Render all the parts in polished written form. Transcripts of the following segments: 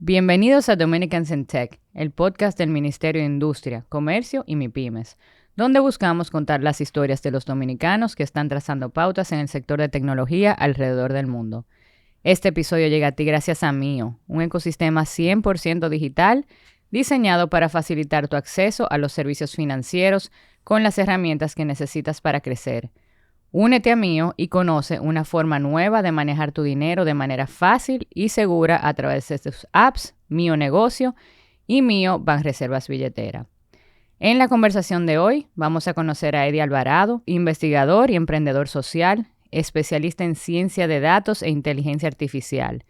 Bienvenidos a Dominicans in Tech, el podcast del Ministerio de Industria, Comercio y MIPYMES, donde buscamos contar las historias de los dominicanos que están trazando pautas en el sector de tecnología alrededor del mundo. Este episodio llega a ti gracias a Mio, un ecosistema 100% digital diseñado para facilitar tu acceso a los servicios financieros con las herramientas que necesitas para crecer. Únete a Mio y conoce una forma nueva de manejar tu dinero de manera fácil y segura a través de tus apps Mio Negocio y Mio Banreservas Billetera. En la conversación de hoy vamos a conocer a Eddie Alvarado, investigador y emprendedor social, especialista en ciencia de datos e inteligencia artificial.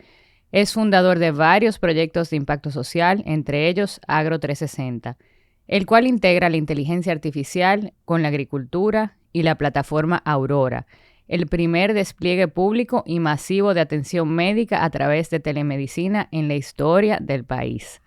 Es fundador de varios proyectos de impacto social, entre ellos Agro 360, el cual integra la inteligencia artificial con la agricultura y la plataforma Aurora, el primer despliegue público y masivo de atención médica a través de telemedicina en la historia del país.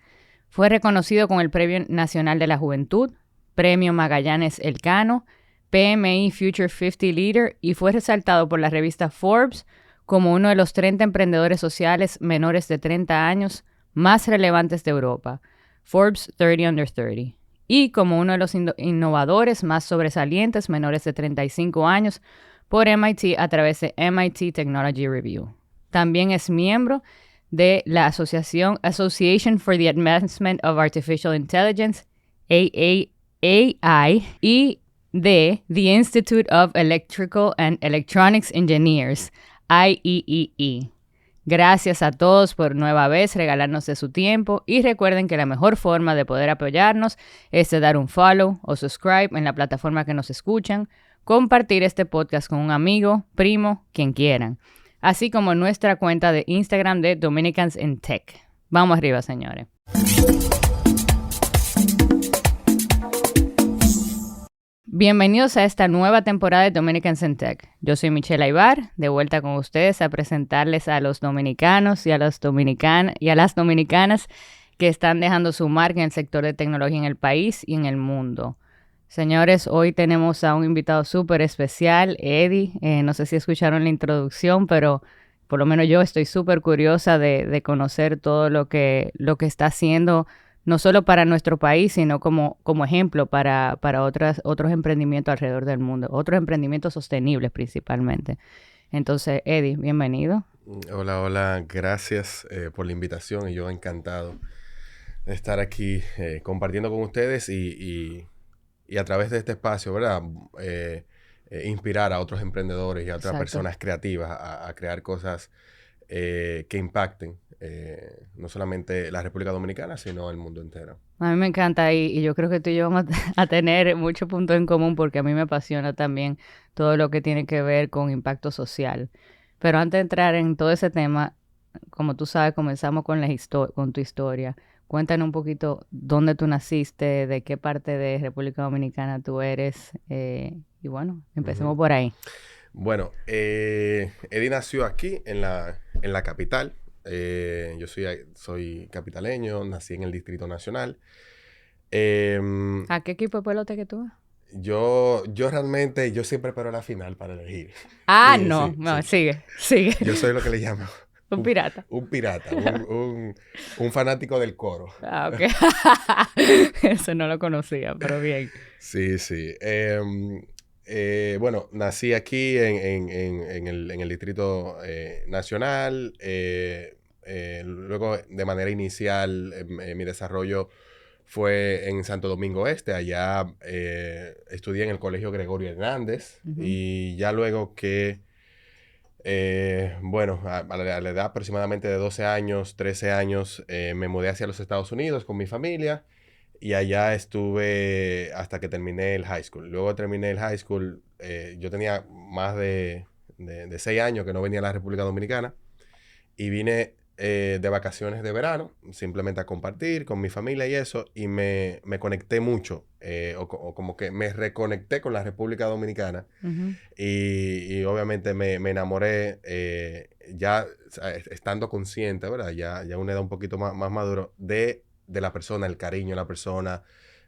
Fue reconocido con el Premio Nacional de la Juventud, Premio Magallanes Elcano, PMI Future 50 Leader y fue resaltado por la revista Forbes como uno de los 30 emprendedores sociales menores de 30 años más relevantes de Europa, Forbes 30 Under 30. Y como uno de los innovadores más sobresalientes menores de 35 años por MIT a través de MIT Technology Review. También es miembro de la Association for the Advancement of Artificial Intelligence, AAAI, y de The Institute of Electrical and Electronics Engineers, IEEE. Gracias a todos por nueva vez regalarnos de su tiempo y recuerden que la mejor forma de poder apoyarnos es de dar un follow o subscribe en la plataforma que nos escuchan, compartir este podcast con un amigo, primo, quien quieran, así como en nuestra cuenta de Instagram de Dominicans in Tech. Vamos arriba, señores. Bienvenidos a esta nueva temporada de Dominicans in Tech. Yo soy Michelle Aybar, de vuelta con ustedes a presentarles a los dominicanos y a las dominicanas que están dejando su marca en el sector de tecnología en el país y en el mundo. Señores, hoy tenemos a un invitado súper especial, Eddie. No sé si escucharon la introducción, pero por lo menos yo estoy súper curiosa de conocer todo lo que está haciendo, no solo para nuestro país, sino como ejemplo para otros emprendimientos alrededor del mundo, otros emprendimientos sostenibles principalmente. Entonces, Eddie, bienvenido. Hola, gracias por la invitación y yo encantado de estar aquí compartiendo con ustedes y a través de este espacio, ¿verdad? Inspirar a otros emprendedores y a otras Exacto. personas creativas a crear cosas que impacten no solamente la República Dominicana, sino el mundo entero. A mí me encanta y yo creo que tú y yo vamos a tener muchos puntos en común porque a mí me apasiona también todo lo que tiene que ver con impacto social. Pero antes de entrar en todo ese tema, como tú sabes, comenzamos con con tu historia. Cuéntanos un poquito dónde tú naciste, de qué parte de República Dominicana tú eres y bueno, empecemos por ahí. Bueno, Eddie nació aquí en la capital. Yo soy capitaleño, nací en el Distrito Nacional. ¿A qué equipo de pelota que tú vas? Yo realmente, yo siempre espero la final para elegir. Ah, Sí, no, sí, no, sí. sigue. Yo soy lo que le llamo Un pirata. un pirata, un fanático del coro. Ah, ok. Eso no lo conocía, pero bien. Sí, sí. Bueno, nací aquí en el Distrito Nacional. Luego, de manera inicial, mi desarrollo fue en Santo Domingo Este. Allá estudié en el Colegio Gregorio Hernández. Y ya luego que, bueno, a la edad aproximadamente de 12 años, 13 años, me mudé hacia los Estados Unidos con mi familia. Y allá estuve hasta que terminé el high school. Luego terminé el high school. Yo tenía más de 6 años que no venía a la República Dominicana. Y vine de vacaciones de verano, simplemente a compartir con mi familia y eso. Y me conecté mucho, o como que me reconecté con la República Dominicana. Y obviamente me enamoré ya estando consciente, ¿verdad? Ya una edad un poquito más maduro de la persona, el cariño de la persona,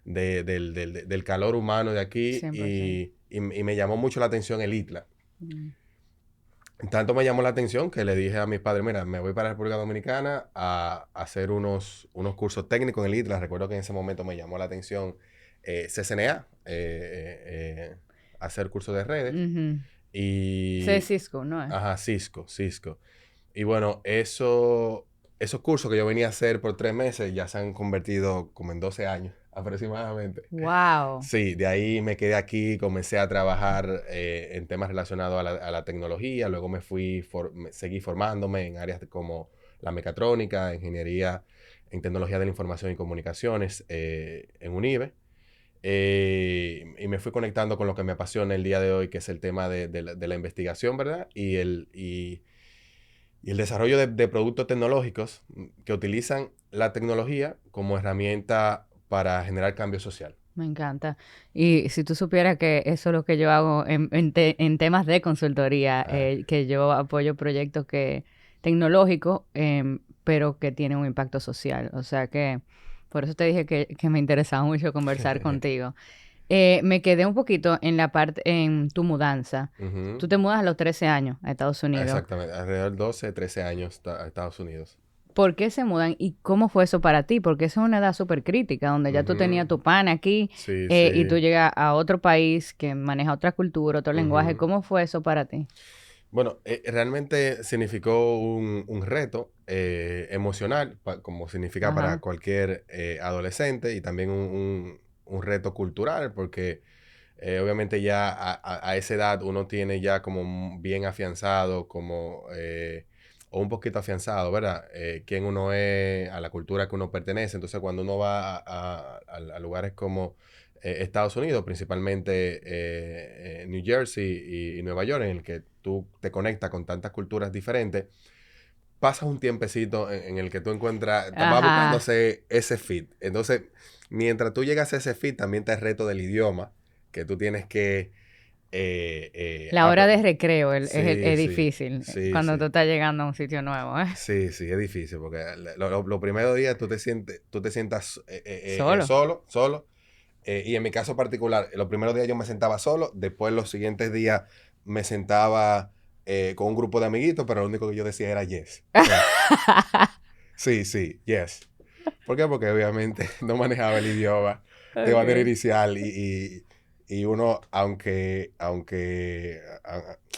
del calor humano de aquí. 100%. Y me llamó mucho la atención el ITLA. Tanto me llamó la atención que le dije a mis padres, mira, me voy para la República Dominicana a hacer unos cursos técnicos en el ITLA. Recuerdo que en ese momento me llamó la atención CCNA, hacer cursos de redes. Ujú. Sí, Y, Cisco, ¿no es? ajá, Cisco. Y bueno, esos cursos que yo venía a hacer por 3 meses ya se han convertido como en 12 años aproximadamente. Wow. Sí, de ahí me quedé aquí, comencé a trabajar en temas relacionados a la tecnología, luego seguí formándome en áreas como la mecatrónica, ingeniería en tecnología de la información y comunicaciones en UNIBE. Y me fui conectando con lo que me apasiona el día de hoy, que es el tema de la investigación, ¿verdad? Y el desarrollo de productos tecnológicos que utilizan la tecnología como herramienta para generar cambio social. Me encanta. Y si tú supieras que eso es lo que yo hago en temas de consultoría, Ah, que yo apoyo proyectos tecnológicos, pero que tienen un impacto social. O sea que por eso te dije que me interesaba mucho conversar contigo. Me quedé un poquito en la parte, en tu mudanza. ujú. Tú te mudas a los 13 años a Estados Unidos. Exactamente, alrededor de 12, 13 años a Estados Unidos. ¿Por qué se mudan y cómo fue eso para ti? Porque esa es una edad súper crítica, donde ya tú tenías Ujú. tu pan aquí Sí, y tú sí. llegas a otro país que maneja otra cultura, otro lenguaje. Ujú. ¿Cómo fue eso para ti? Bueno, realmente significó un reto emocional, como significa para Ajá. cualquier adolescente, y también un reto cultural, porque obviamente ya a esa edad uno tiene ya como bien afianzado, como, o un poquito afianzado, ¿verdad? Quién uno es, a la cultura que uno pertenece. Entonces, cuando uno va a lugares como Estados Unidos, principalmente New Jersey y Nueva York, en el que tú te conectas con tantas culturas diferentes, pasas un tiempecito en el que tú encuentras, vas Ajá. buscándose ese fit. Entonces, mientras tú llegas a ese fit, también está el reto del idioma, que tú tienes que... La hora de recreo sí, es sí, difícil sí, cuando tú sí. estás llegando a un sitio nuevo, ¿eh? Sí, sí, es difícil porque los primeros días tú te sientas Solo. solo. Y en mi caso particular, los primeros días yo me sentaba solo, después los siguientes días me sentaba con un grupo de amiguitos, pero lo único que yo decía era yes. O sea, sí, sí, yes. ¿Por qué? Porque obviamente no manejaba el idioma de manera Okay. inicial y uno, aunque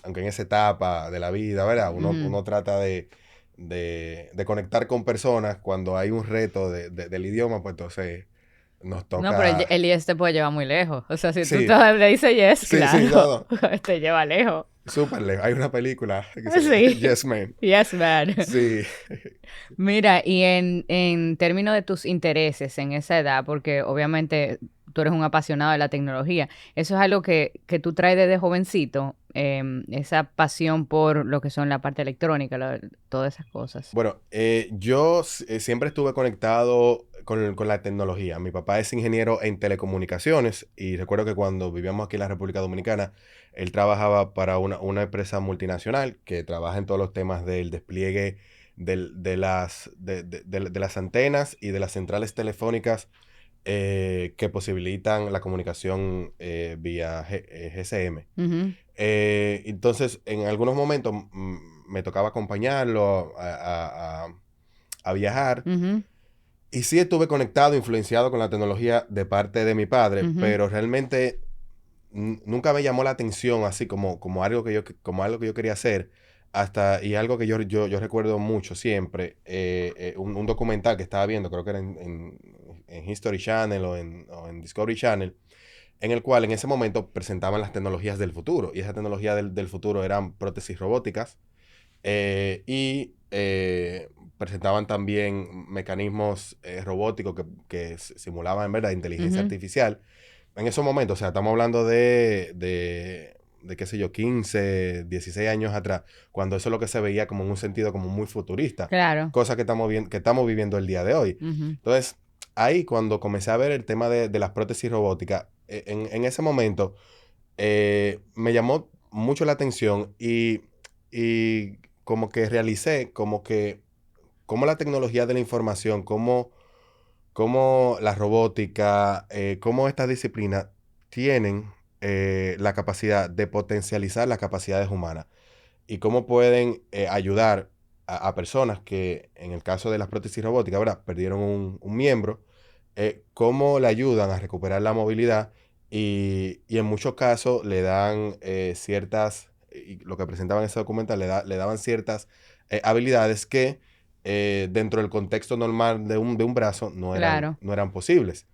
en esa etapa de la vida, ¿verdad? Ujú. Uno trata de conectar con personas cuando hay un reto del idioma, pues entonces nos No, pero toca... el yes te puede llevar muy lejos. O sea, si tú Sí, le dices yes, sí, sí, no, claro, no. te lleva lejos. Súper lejos. Hay una película que se llama Sí. Yes Man. Yes, man. Sí. Mira, y en términos de tus intereses en esa edad, porque obviamente tú eres un apasionado de la tecnología, ¿eso es algo que tú traes desde jovencito? Esa pasión por lo que son la parte electrónica, todas esas cosas. Bueno, yo siempre estuve conectado con la tecnología. Mi papá es ingeniero en telecomunicaciones y recuerdo que cuando vivíamos aquí en la República Dominicana, él trabajaba para una empresa multinacional que trabaja en todos los temas del despliegue de las antenas y de las centrales telefónicas que posibilitan la comunicación vía GSM. Ujú, Entonces, en algunos momentos me tocaba acompañarlo a viajar. ujú, Y sí estuve conectado, influenciado con la tecnología de parte de mi padre, ujú. pero realmente nunca me llamó la atención así como algo como algo que yo quería hacer. Y algo que yo recuerdo mucho siempre, un documental que estaba viendo, creo que era en History Channel o en Discovery Channel, en el cual en ese momento presentaban las tecnologías del futuro. Y esa tecnología del futuro eran prótesis robóticas y presentaban también mecanismos robóticos que simulaban, en verdad, inteligencia Ujú. artificial. En esos momentos, o sea, estamos hablando de qué sé yo, 15 16 años atrás, cuando eso es lo que se veía como en un sentido como muy futurista, Claro. cosa que estamos viviendo el día de hoy. Ujú. Entonces, ahí cuando comencé a ver el tema de las prótesis robóticas, en ese momento me llamó mucho la atención y como que realicé, como que, cómo la tecnología de la información, cómo la robótica, cómo estas disciplinas tienen la capacidad de potencializar las capacidades humanas. y cómo pueden ayudar a personas que, en el caso de las prótesis robóticas, ¿verdad? Perdieron un miembro, cómo le ayudan a recuperar la movilidad y en muchos casos le dan ciertas, y lo que presentaban en ese documental, le daban ciertas habilidades que dentro del contexto normal de un brazo Claro. no eran posibles.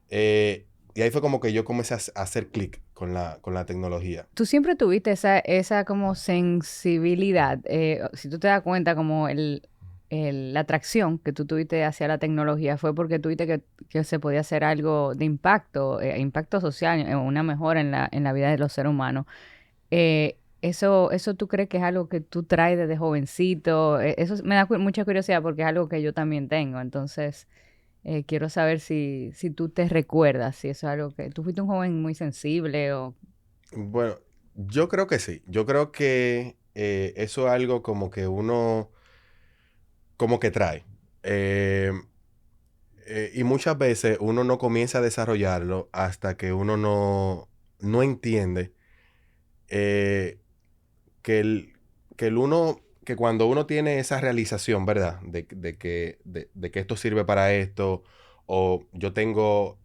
Y ahí fue como que yo comencé a hacer clic con la tecnología. Tú siempre tuviste esa como sensibilidad, si tú te das cuenta como la atracción que tú tuviste hacia la tecnología fue porque tuviste que se podía hacer algo de impacto, impacto social, una mejora en la vida de los seres humanos. Eso tú crees que es algo que tú traes desde jovencito. Eso me da mucha curiosidad porque es algo que yo también tengo. Entonces, quiero saber si tú te recuerdas, si eso es algo que tú fuiste un joven muy sensible o... Bueno, yo creo que sí. Yo creo que eso es algo como que uno, como que trae. Eh, y muchas veces uno no comienza a desarrollarlo hasta que uno no entiende eh, que que cuando uno tiene esa realización, ¿verdad? De que esto sirve para esto, o yo tengo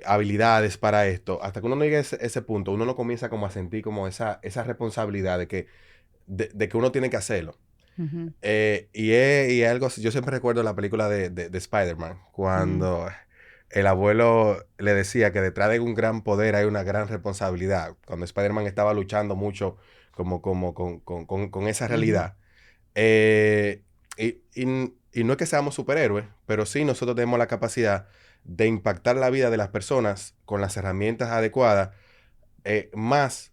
habilidades para esto, hasta que uno no llegue a ese punto, uno no comienza como a sentir como esa responsabilidad de que uno tiene que hacerlo. Ujú. Y es algo, yo siempre recuerdo la película de Spider-Man, Mm. cuando el abuelo le decía que detrás de un gran poder hay una gran responsabilidad. Cuando Spider-Man estaba luchando mucho con esa Ujú. realidad. Eh, y no es que seamos superhéroes, pero sí nosotros tenemos la capacidad de impactar la vida de las personas con las herramientas adecuadas, más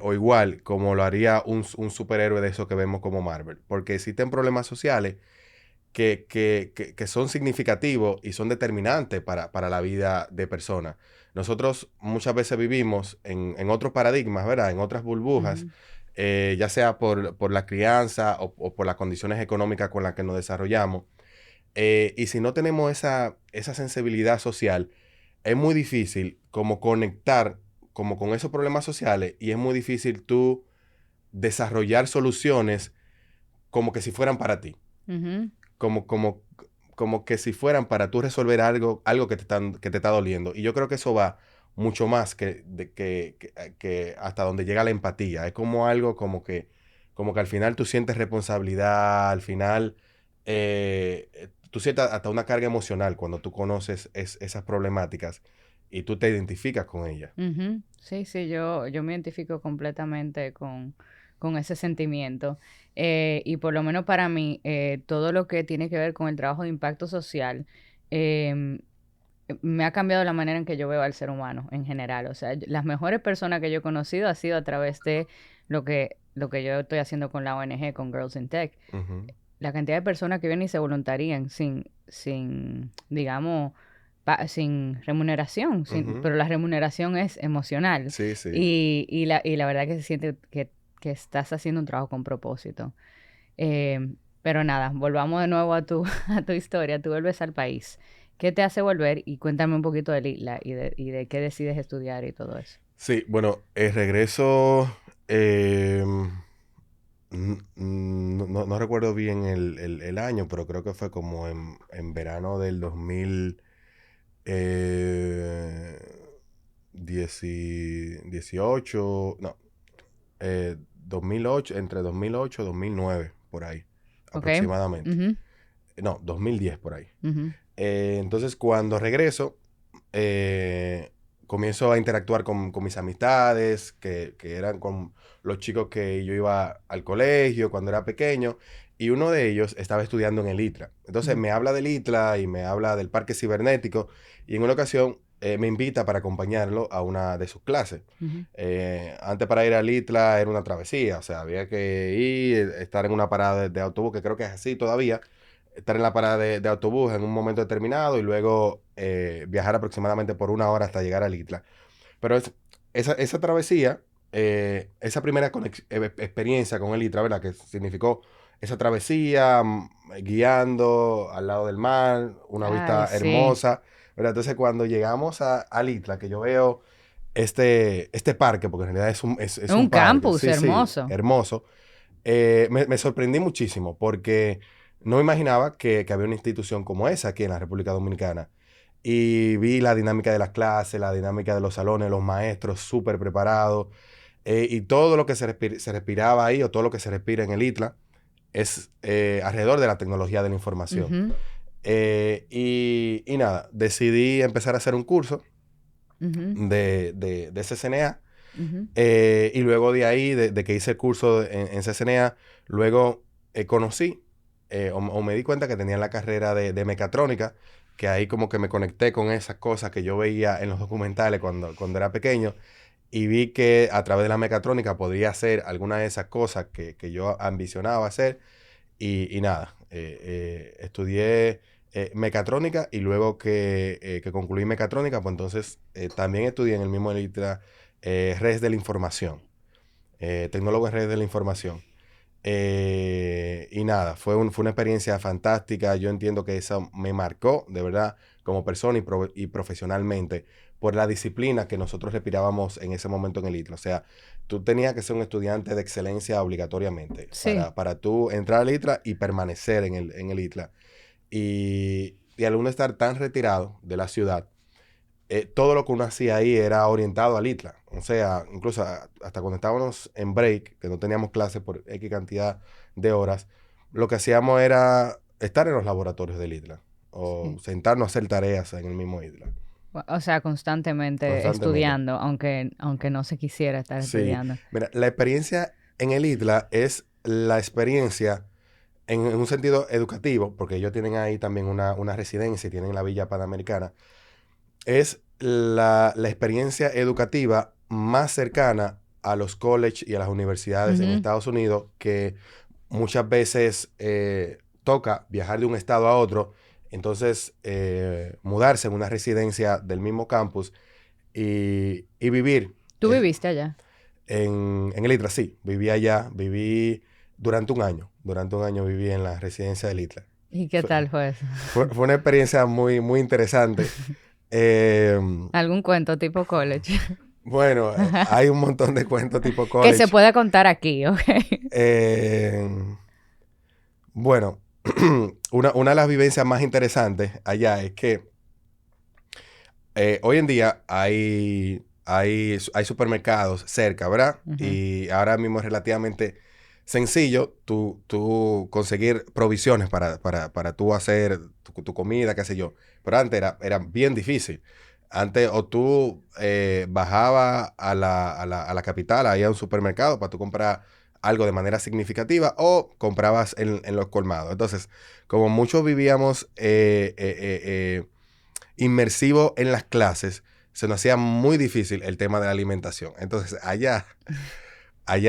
o igual como lo haría un superhéroe de esos que vemos como Marvel. Porque existen problemas sociales que son significativos y son determinantes para la vida de personas. Nosotros muchas veces vivimos en otros paradigmas, ¿verdad? En otras burbujas, Ujú. ya sea por la crianza o por las condiciones económicas con las que nos desarrollamos. Y si no tenemos esa sensibilidad social, es muy difícil como conectar como con esos problemas sociales y es muy difícil tú desarrollar soluciones como que si fueran para ti, Ujú. como, como, como que si fueran para tú resolver algo que te está doliendo. Y yo creo que eso va mucho más que hasta donde llega la empatía. Es como algo como que al final tú sientes responsabilidad, al final tú sientes hasta una carga emocional cuando tú conoces esas problemáticas y tú te identificas con ellas. Ujú. Sí, sí, yo me identifico completamente con ese sentimiento. Y por lo menos para mí, todo lo que tiene que ver con el trabajo de impacto social, em, me ha cambiado la manera en que yo veo al ser humano en general. O sea, las mejores personas que yo he conocido ha sido a través de lo que yo estoy haciendo con la ONG, con Girls in Tech. Ujú. La cantidad de personas que vienen y se voluntarían sin digamos, sin remuneración, Ujú. pero la remuneración es emocional Sí, sí. y la verdad que se siente que estás haciendo un trabajo con propósito. Pero nada, volvamos de nuevo a a tu historia. Tú vuelves al país. ¿Qué te hace volver? Y cuéntame un poquito de Lila y de qué decides estudiar y todo eso. Sí, bueno, el regreso, no recuerdo bien el año, pero creo que fue como en verano del 2018, no, 2008, entre 2008 y 2009, por ahí, ¿Ok? aproximadamente. Ujú. No, 2010 por ahí. Ujú. Entonces, cuando regreso, eh, comienzo a interactuar con mis amistades, que eran con los chicos que yo iba al colegio cuando era pequeño, y uno de ellos estaba estudiando en el ITLA. Entonces Ujú. me habla del ITLA y me habla del parque cibernético, y en una ocasión me invita para acompañarlo a una de sus clases. Ujú. Antes para ir al ITLA era una travesía, o sea, había que ir, estar en una parada de autobús, que creo que es así todavía, estar en la parada de autobús en un momento determinado y luego viajar aproximadamente por una hora hasta llegar a Litla. Pero esa travesía, esa primera experiencia con el Litra, ¿verdad? Que significó esa travesía, guiando al lado del mar, una Ay, vista sí. hermosa, ¿verdad? Entonces cuando llegamos a Litla, que yo veo este parque, porque en realidad es Un un parque, campus sí, sí, hermoso. hermoso. Me sorprendí muchísimo porque no me imaginaba que había una institución como esa aquí en la República Dominicana. Y vi la dinámica de las clases, la dinámica de los salones, los maestros súper preparados, y todo lo que se respiraba ahí, o todo lo que se respira en el ITLA, es alrededor de la tecnología de la información. Ujú, Y nada, decidí empezar a hacer un curso ujú, de CCNA. ujú. Y luego de ahí, de que hice el curso en CCNA, luego conocí o me di cuenta que tenía la carrera de mecatrónica, que ahí como que me conecté con esas cosas que yo veía en los documentales cuando era pequeño, y vi que a través de la mecatrónica podría hacer alguna de esas cosas que yo ambicionaba hacer. Y nada, estudié mecatrónica, y luego que concluí mecatrónica, pues entonces también estudié en el mismo LITRA redes de la información, tecnólogo en redes de la información. Y nada, fue una experiencia fantástica. Yo entiendo que eso me marcó de verdad como persona y profesionalmente, por la disciplina que nosotros respirábamos en ese momento en el ITLA. O sea, tú tenías que ser un estudiante de excelencia obligatoriamente Sí. para tú entrar al ITLA y permanecer en el ITLA. Y al uno estar tan retirado de la ciudad, todo lo que uno hacía ahí era orientado al ITLA. O sea, incluso hasta cuando estábamos en break, que no teníamos clases por X cantidad de horas, lo que hacíamos era estar en los laboratorios del ITLA o Sí. sentarnos a hacer tareas en el mismo ITLA, O sea, constantemente constantemente. estudiando, aunque no se quisiera estar Sí, estudiando. mira, la experiencia en el ITLA es la experiencia en un sentido educativo, porque ellos tienen ahí también una residencia y tienen la Villa Panamericana. Es la experiencia educativa más cercana a los colleges y a las universidades en Ujú. Estados Unidos, que muchas veces toca viajar de un estado a otro, entonces mudarse en una residencia del mismo campus y vivir ¿Tú viviste allá? en el ITLA. Sí, viví allá, viví durante un año viví en la residencia del ITLA. ¿Y qué Fue, tal fue eso? fue una experiencia muy, muy interesante. Eh, ¿Algún cuento tipo college? bueno, hay un montón de cuentos tipo Que se college. pueda contar aquí, ¿ok? Eh, bueno, una de las vivencias más interesantes allá es que hoy en día hay supermercados cerca, ¿verdad? Ujú. Y ahora mismo es relativamente sencillo tú conseguir provisiones para tú hacer tu comida, qué sé yo. Pero antes era bien difícil. Antes o tú bajabas a la capital, ahí a un supermercado para tú comprar algo de manera significativa, o comprabas en los colmados. Entonces, como muchos vivíamos inmersivo en las clases, se nos hacía muy difícil el tema de la alimentación. Entonces, allá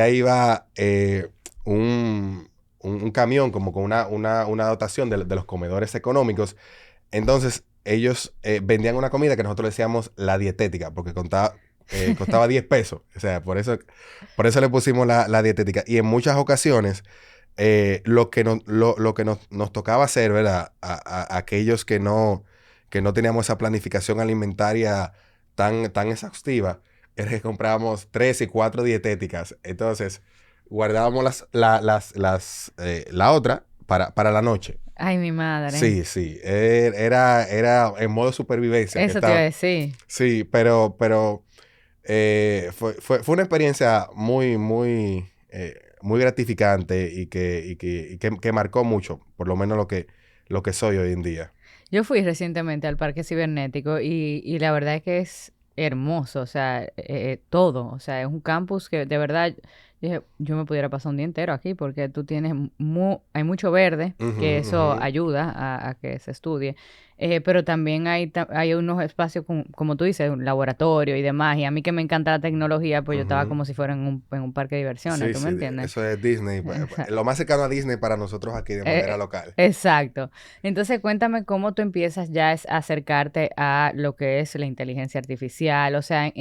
iba un camión como con una dotación de los comedores económicos. Entonces, ellos vendían una comida que nosotros le decíamos la dietética, porque costaba 10 pesos. O sea, por eso le pusimos la dietética. Y en muchas ocasiones, lo que nos tocaba hacer, ¿verdad? A aquellos que no teníamos esa planificación alimentaria tan exhaustiva, era que comprábamos 3 y 4 dietéticas. Entonces, guardábamos la otra para la noche. Ay, mi madre. Sí, sí. Era en modo supervivencia que Eso te iba a estaba. decir. Sí, pero fue una experiencia muy, muy, muy gratificante, y que marcó mucho, por lo menos lo que soy hoy en día. Yo fui recientemente al Parque Cibernético y la verdad es que es hermoso, o sea, todo, o sea, es un campus que de verdad dije, yo me pudiera pasar un día entero aquí porque tú tienes, hay mucho verde, Ujú, que eso ujú. ayuda a que se estudie, pero también hay unos espacios, como tú dices, un laboratorio y demás, y a mí que me encanta la tecnología, pues yo estaba Ujú. como si fuera en un parque de diversiones, Sí, ¿tú me sí, entiendes? eso es Disney. Lo más cercano a Disney para nosotros aquí de manera Eh, local. exacto. Entonces, cuéntame cómo tú empiezas ya a acercarte a lo que es la inteligencia artificial, o sea,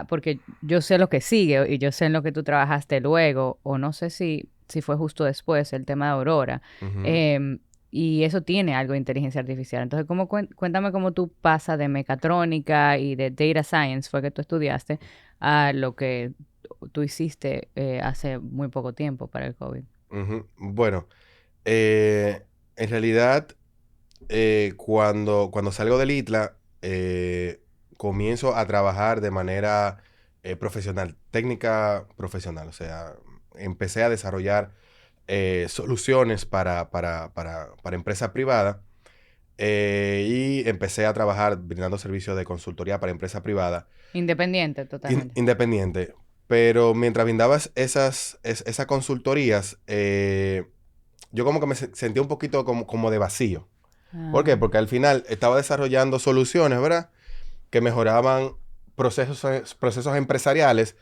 porque yo sé lo que sigue y yo sé en lo que tú trabajaste luego, o no sé si fue justo después el tema de Aurora. Ujú. Em, y eso tiene algo de inteligencia artificial. Entonces, cuéntame cómo tú pasas de mecatrónica y de data science, fue que tú estudiaste, a lo que tú hiciste hace muy poco tiempo para el COVID. Ujú. Bueno, en realidad, cuando salgo del ITLA, comienzo a trabajar de manera profesional, técnica profesional. O sea, empecé a desarrollar soluciones para empresas privadas y empecé a trabajar brindando servicios de consultoría para empresas privadas Independiente, totalmente. independiente. Pero mientras brindaba esas consultorías, yo como que sentía un poquito como de vacío. ¿Por qué? Ah, Porque al final estaba desarrollando soluciones, ¿verdad? Que mejoraban procesos empresariales,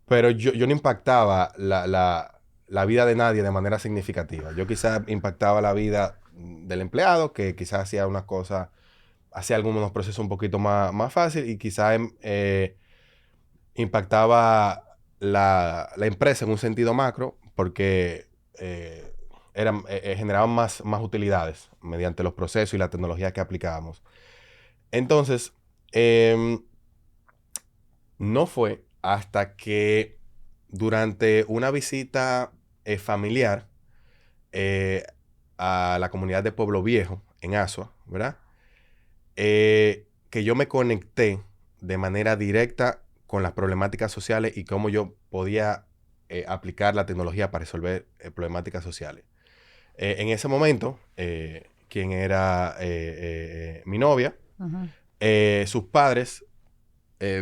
pero yo no impactaba la vida de nadie de manera significativa. Yo quizás impactaba la vida del empleado, que quizás hacía unas cosas, hacía algunos procesos un poquito más fácil y quizás impactaba la empresa en un sentido macro porque eh, generaban más utilidades mediante los procesos y la tecnología que aplicábamos. Entonces, em, no fue hasta que durante una visita familiar eh, a la comunidad de Pueblo Viejo, en Asua, ¿verdad? Que yo me conecté de manera directa con las problemáticas sociales y cómo yo podía aplicar la tecnología para resolver problemáticas sociales. En ese momento, quien era mi novia, ajá. sus padres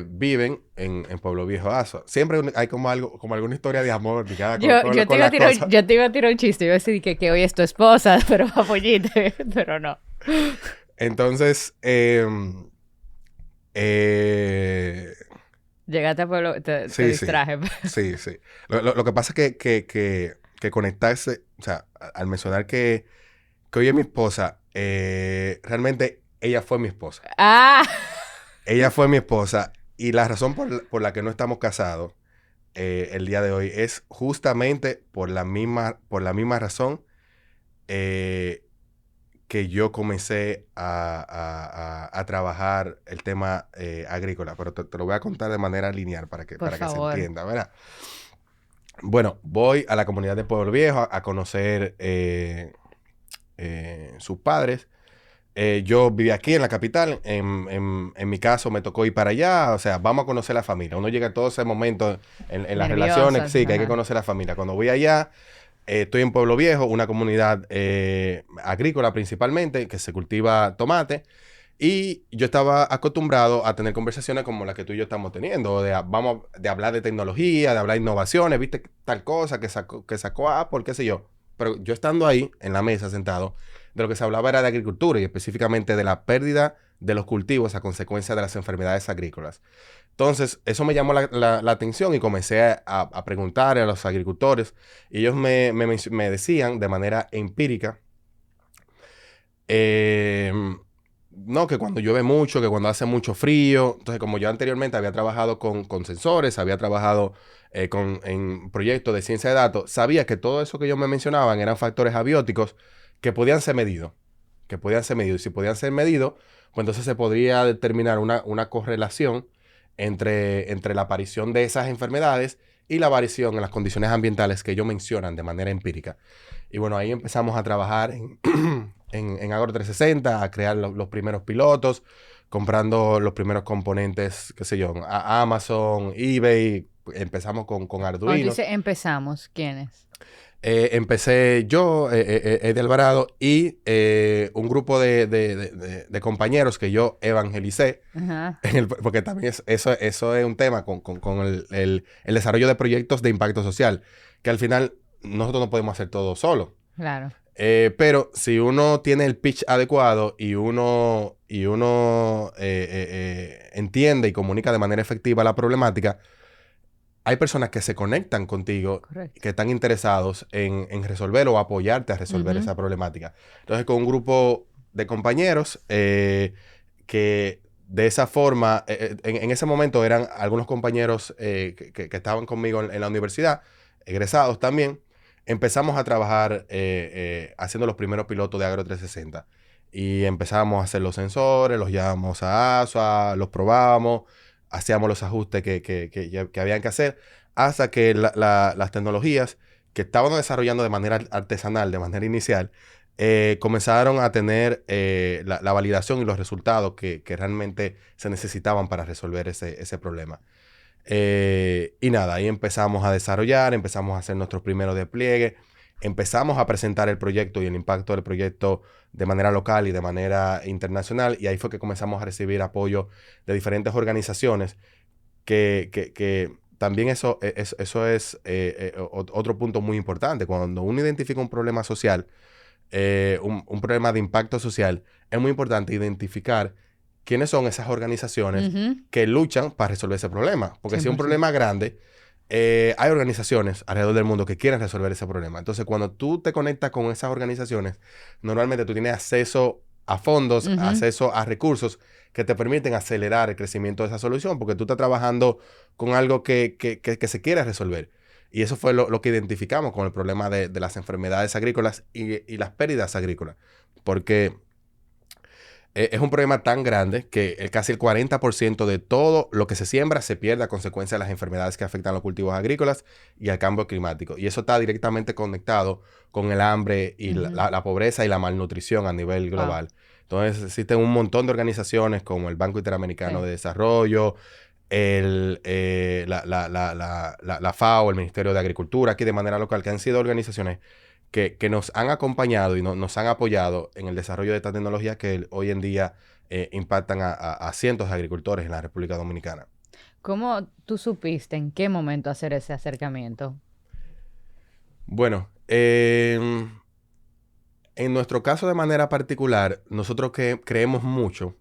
viven en Pueblo Viejo, Asua. Siempre hay como algo, como alguna historia de amor ligada con, Yo, con, la- yo te con iba a las tirar, cosas. yo te iba a tirar un chiste. Yo iba a decir que hoy es tu esposa, pero apoyite, pero no. Entonces, eh, Llegaste a pueblo, te sí, sí. distraje. Sí, sí. Lo que pasa es que conectarse, o sea, al mencionar que hoy es mi esposa, realmente ella fue mi esposa. Ah, Ella fue mi esposa y la razón por la que no estamos casados el día de hoy es justamente por la misma razón eh, que yo comencé a trabajar el tema agrícola, pero te lo voy a contar de manera lineal para que, por para que se favor. entienda, ¿verdad? Bueno, voy a la comunidad de Pueblo Viejo a conocer sus padres. Yo viví aquí en la capital. En mi caso me tocó ir para allá. O sea, vamos a conocer la familia. Uno llega a todo ese momento en las relaciones. Nerviosas. Sí, que hay que Ajá. conocer la familia. Cuando voy allá, estoy en Pueblo Viejo, una comunidad agrícola principalmente, que se cultiva tomate. Y yo estaba acostumbrado a tener conversaciones como las que tú y yo estamos teniendo, de hablar de tecnología, de hablar de innovaciones, viste tal cosa que sacó Apple, qué sé yo. Pero yo estando ahí, en la mesa, sentado, de lo que se hablaba era de agricultura y específicamente de la pérdida de los cultivos a consecuencia de las enfermedades agrícolas. Entonces, eso me llamó la atención y comencé a preguntar a los agricultores y ellos me decían de manera empírica eh, no, que cuando llueve mucho, que cuando hace mucho frío. Entonces, como yo anteriormente había trabajado con sensores, había trabajado en proyectos de ciencia de datos, sabía que todo eso que ellos me mencionaban eran factores abióticos que podían ser medidos. Que podían ser medidos. Y si podían ser medidos, pues entonces se podría determinar una correlación entre la aparición de esas enfermedades y la variación en las condiciones ambientales que ellos mencionan de manera empírica. Y bueno, ahí empezamos a trabajar en Agro 360, a crear los primeros pilotos, comprando los primeros componentes, qué sé yo, a Amazon, eBay. Empezamos con Cuando tú Arduino. dices empezamos, ¿quiénes? Empecé yo, Eddie Alvarado, y un grupo de compañeros que yo evangelicé, Ajá, porque también eso es un tema con el desarrollo de proyectos de impacto social, que al final nosotros no podemos hacer todo solo. claro. Pero si uno tiene el pitch adecuado y uno entiende y comunica de manera efectiva la problemática, hay personas que se conectan contigo, Correcto. que están interesados en resolver o apoyarte a resolver Ujú. esa problemática. Entonces, con un grupo de compañeros que de esa forma, en ese momento eran algunos compañeros que estaban conmigo en la universidad, egresados también. empezamos a trabajar haciendo los primeros pilotos de Agro 360. Y empezamos a hacer los sensores, los llevábamos a ASUA, los probábamos, hacíamos los ajustes que habían que hacer, hasta que las tecnologías que estábamos desarrollando de manera artesanal, de manera inicial, comenzaron a tener la validación y los resultados que realmente se necesitaban para resolver ese problema. Y nada, ahí empezamos a desarrollar, empezamos a hacer nuestros primeros despliegues, empezamos a presentar el proyecto y el impacto del proyecto de manera local y de manera internacional, y ahí fue que comenzamos a recibir apoyo de diferentes organizaciones que también eso es otro punto muy importante. Cuando uno identifica un problema social, un problema de impacto social, es muy importante identificar quiénes son esas organizaciones que luchan para resolver ese problema. Porque si es un problema grande, hay organizaciones alrededor del mundo que quieren resolver ese problema. Entonces, cuando tú te conectas con esas organizaciones, normalmente tú tienes acceso a fondos, acceso a recursos que te permiten acelerar el crecimiento de esa solución, porque tú estás trabajando con algo que se quiere resolver. Y eso fue lo que identificamos con el problema de las enfermedades agrícolas y las pérdidas agrícolas. Porque es un problema tan grande que casi el 40% de todo lo que se siembra se pierde a consecuencia de las enfermedades que afectan los cultivos agrícolas y al cambio climático. Y eso está directamente conectado con el hambre y la pobreza y la malnutrición a nivel global. Entonces, existen un montón de organizaciones como el Banco Interamericano de Desarrollo, la FAO, el Ministerio de Agricultura, aquí de manera local, que han sido organizaciones que nos han acompañado y nos han apoyado en el desarrollo de esta tecnología que hoy en día impactan a cientos de agricultores en la República Dominicana. ¿Cómo tú supiste en qué momento hacer ese acercamiento? Bueno, en nuestro caso de manera particular, nosotros creemos mucho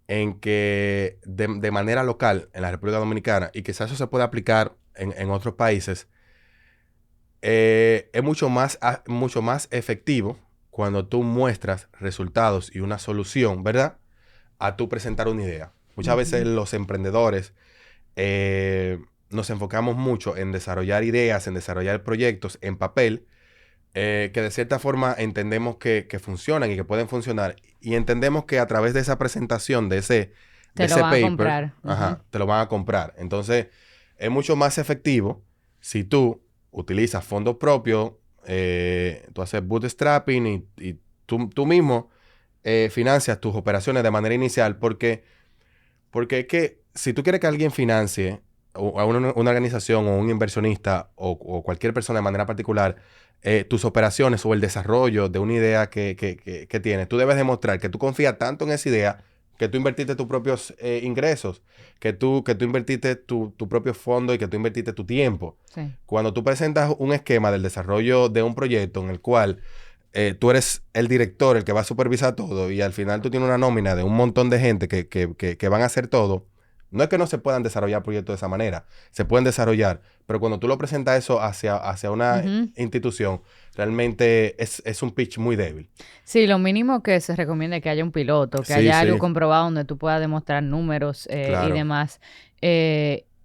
en que de manera local en la República Dominicana, y quizás eso se puede aplicar en otros países, es mucho más efectivo cuando tú muestras resultados y una solución, ¿verdad? A tú presentar una idea. Muchas veces los emprendedores nos enfocamos mucho en desarrollar ideas, en desarrollar proyectos en papel, que de cierta forma entendemos que funcionan y que pueden funcionar. Y entendemos que a través de esa presentación, de ese paper, te lo van a comprar. Entonces, es mucho más efectivo si tú utilizas fondos propios, tú haces bootstrapping y tú mismo financias tus operaciones de manera inicial, porque es que si tú quieres que alguien financie a una organización o un inversionista o cualquier persona de manera particular tus operaciones o el desarrollo de una idea que tienes, tú debes demostrar que tú confías tanto en esa idea que tú invertiste tus propios ingresos, que tú invertiste tu propio fondo y que tú invertiste tu tiempo. Sí. Cuando tú presentas un esquema del desarrollo de un proyecto en el cual tú eres el director, el que va a supervisar todo, y al final tú tienes una nómina de un montón de gente que van a hacer todo, no es que no se puedan desarrollar proyectos de esa manera, se pueden desarrollar, pero cuando tú lo presentas eso hacia una institución, realmente es un pitch muy débil. Sí, lo mínimo que se recomienda es que haya un piloto, que haya algo comprobado donde tú puedas demostrar números y demás.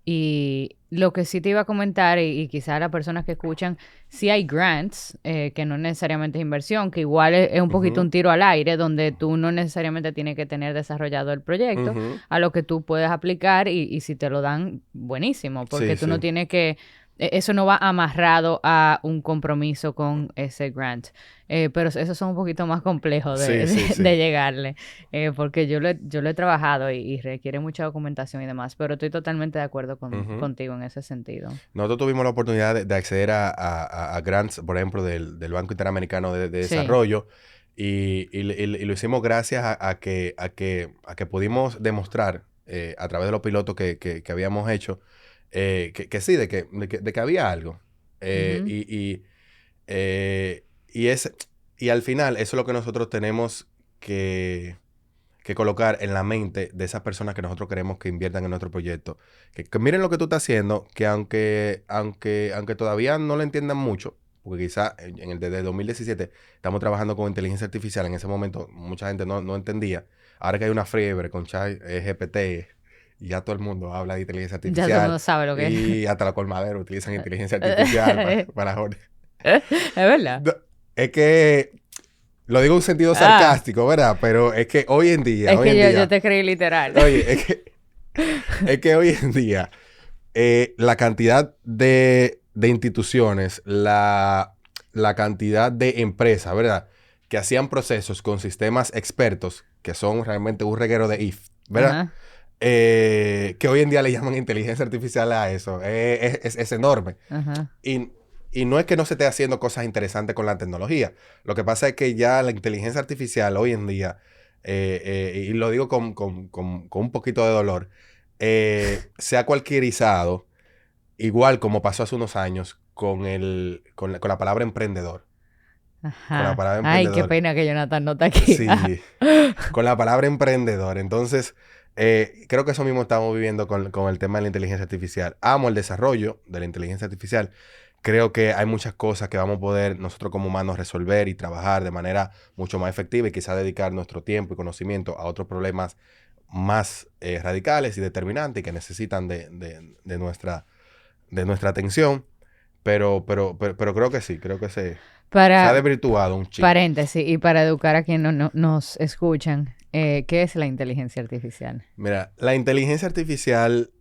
Y lo que sí te iba a comentar, y quizás las personas que escuchan, sí hay grants, que no necesariamente es inversión, que igual es un poquito un tiro al aire, donde tú no necesariamente tienes que tener desarrollado el proyecto, a lo que tú puedes aplicar y si te lo dan, buenísimo, porque tú no tienes que... Eso no va amarrado a un compromiso con ese grant. Pero esos son un poquito más complejos de llegarle. Porque yo lo he trabajado y requiere mucha documentación y demás. Pero estoy totalmente de acuerdo contigo en ese sentido. Nosotros tuvimos la oportunidad de acceder a grants, por ejemplo, del Banco Interamericano de Desarrollo. Y lo hicimos gracias a que pudimos demostrar a través de los pilotos que habíamos hecho que sí, de que había algo. Y al final, eso es lo que nosotros tenemos que colocar en la mente de esas personas que nosotros queremos que inviertan en nuestro proyecto. Que miren lo que tú estás haciendo, que aunque todavía no lo entiendan mucho, porque quizá desde 2017 estamos trabajando con inteligencia artificial, en ese momento mucha gente no entendía. Ahora que hay una fiebre con ChatGPT, y ya todo el mundo habla de inteligencia artificial. Ya todo el mundo sabe lo que es. Y hasta los colmaderos utilizan inteligencia artificial para órdenes. Es verdad. No, es que lo digo en un sentido sarcástico, ¿verdad? Pero es que hoy en día, Es hoy en que yo día, te creí literal. oye, es que hoy en día la cantidad de instituciones, la cantidad de empresas, ¿verdad? Que hacían procesos con sistemas expertos, que son realmente un reguero de if, ¿verdad? Ajá. Que hoy en día le llaman inteligencia artificial a eso. Es enorme. Ajá. Y, y no es que no se esté haciendo cosas interesantes con la tecnología. Lo que pasa es que ya la inteligencia artificial hoy en día, y lo digo con un poquito de dolor, se ha cualquierizado, igual como pasó hace unos años con la palabra emprendedor. Con la Ajá. palabra Ay, qué emprendedor. pena que Jonathan no está aquí. Sí, con la palabra emprendedor. Entonces, creo que eso mismo estamos viviendo con el tema de la inteligencia artificial. Amo el desarrollo de la inteligencia artificial. Creo que hay muchas cosas que vamos a poder nosotros como humanos resolver y trabajar de manera mucho más efectiva y quizá dedicar nuestro tiempo y conocimiento a otros problemas más radicales y determinantes que necesitan de nuestra atención. Pero creo que sí, creo que se ha Para desvirtuado un chin. paréntesis y para educar a quienes nos escuchan, ¿qué es la inteligencia artificial? Mira, la inteligencia artificial,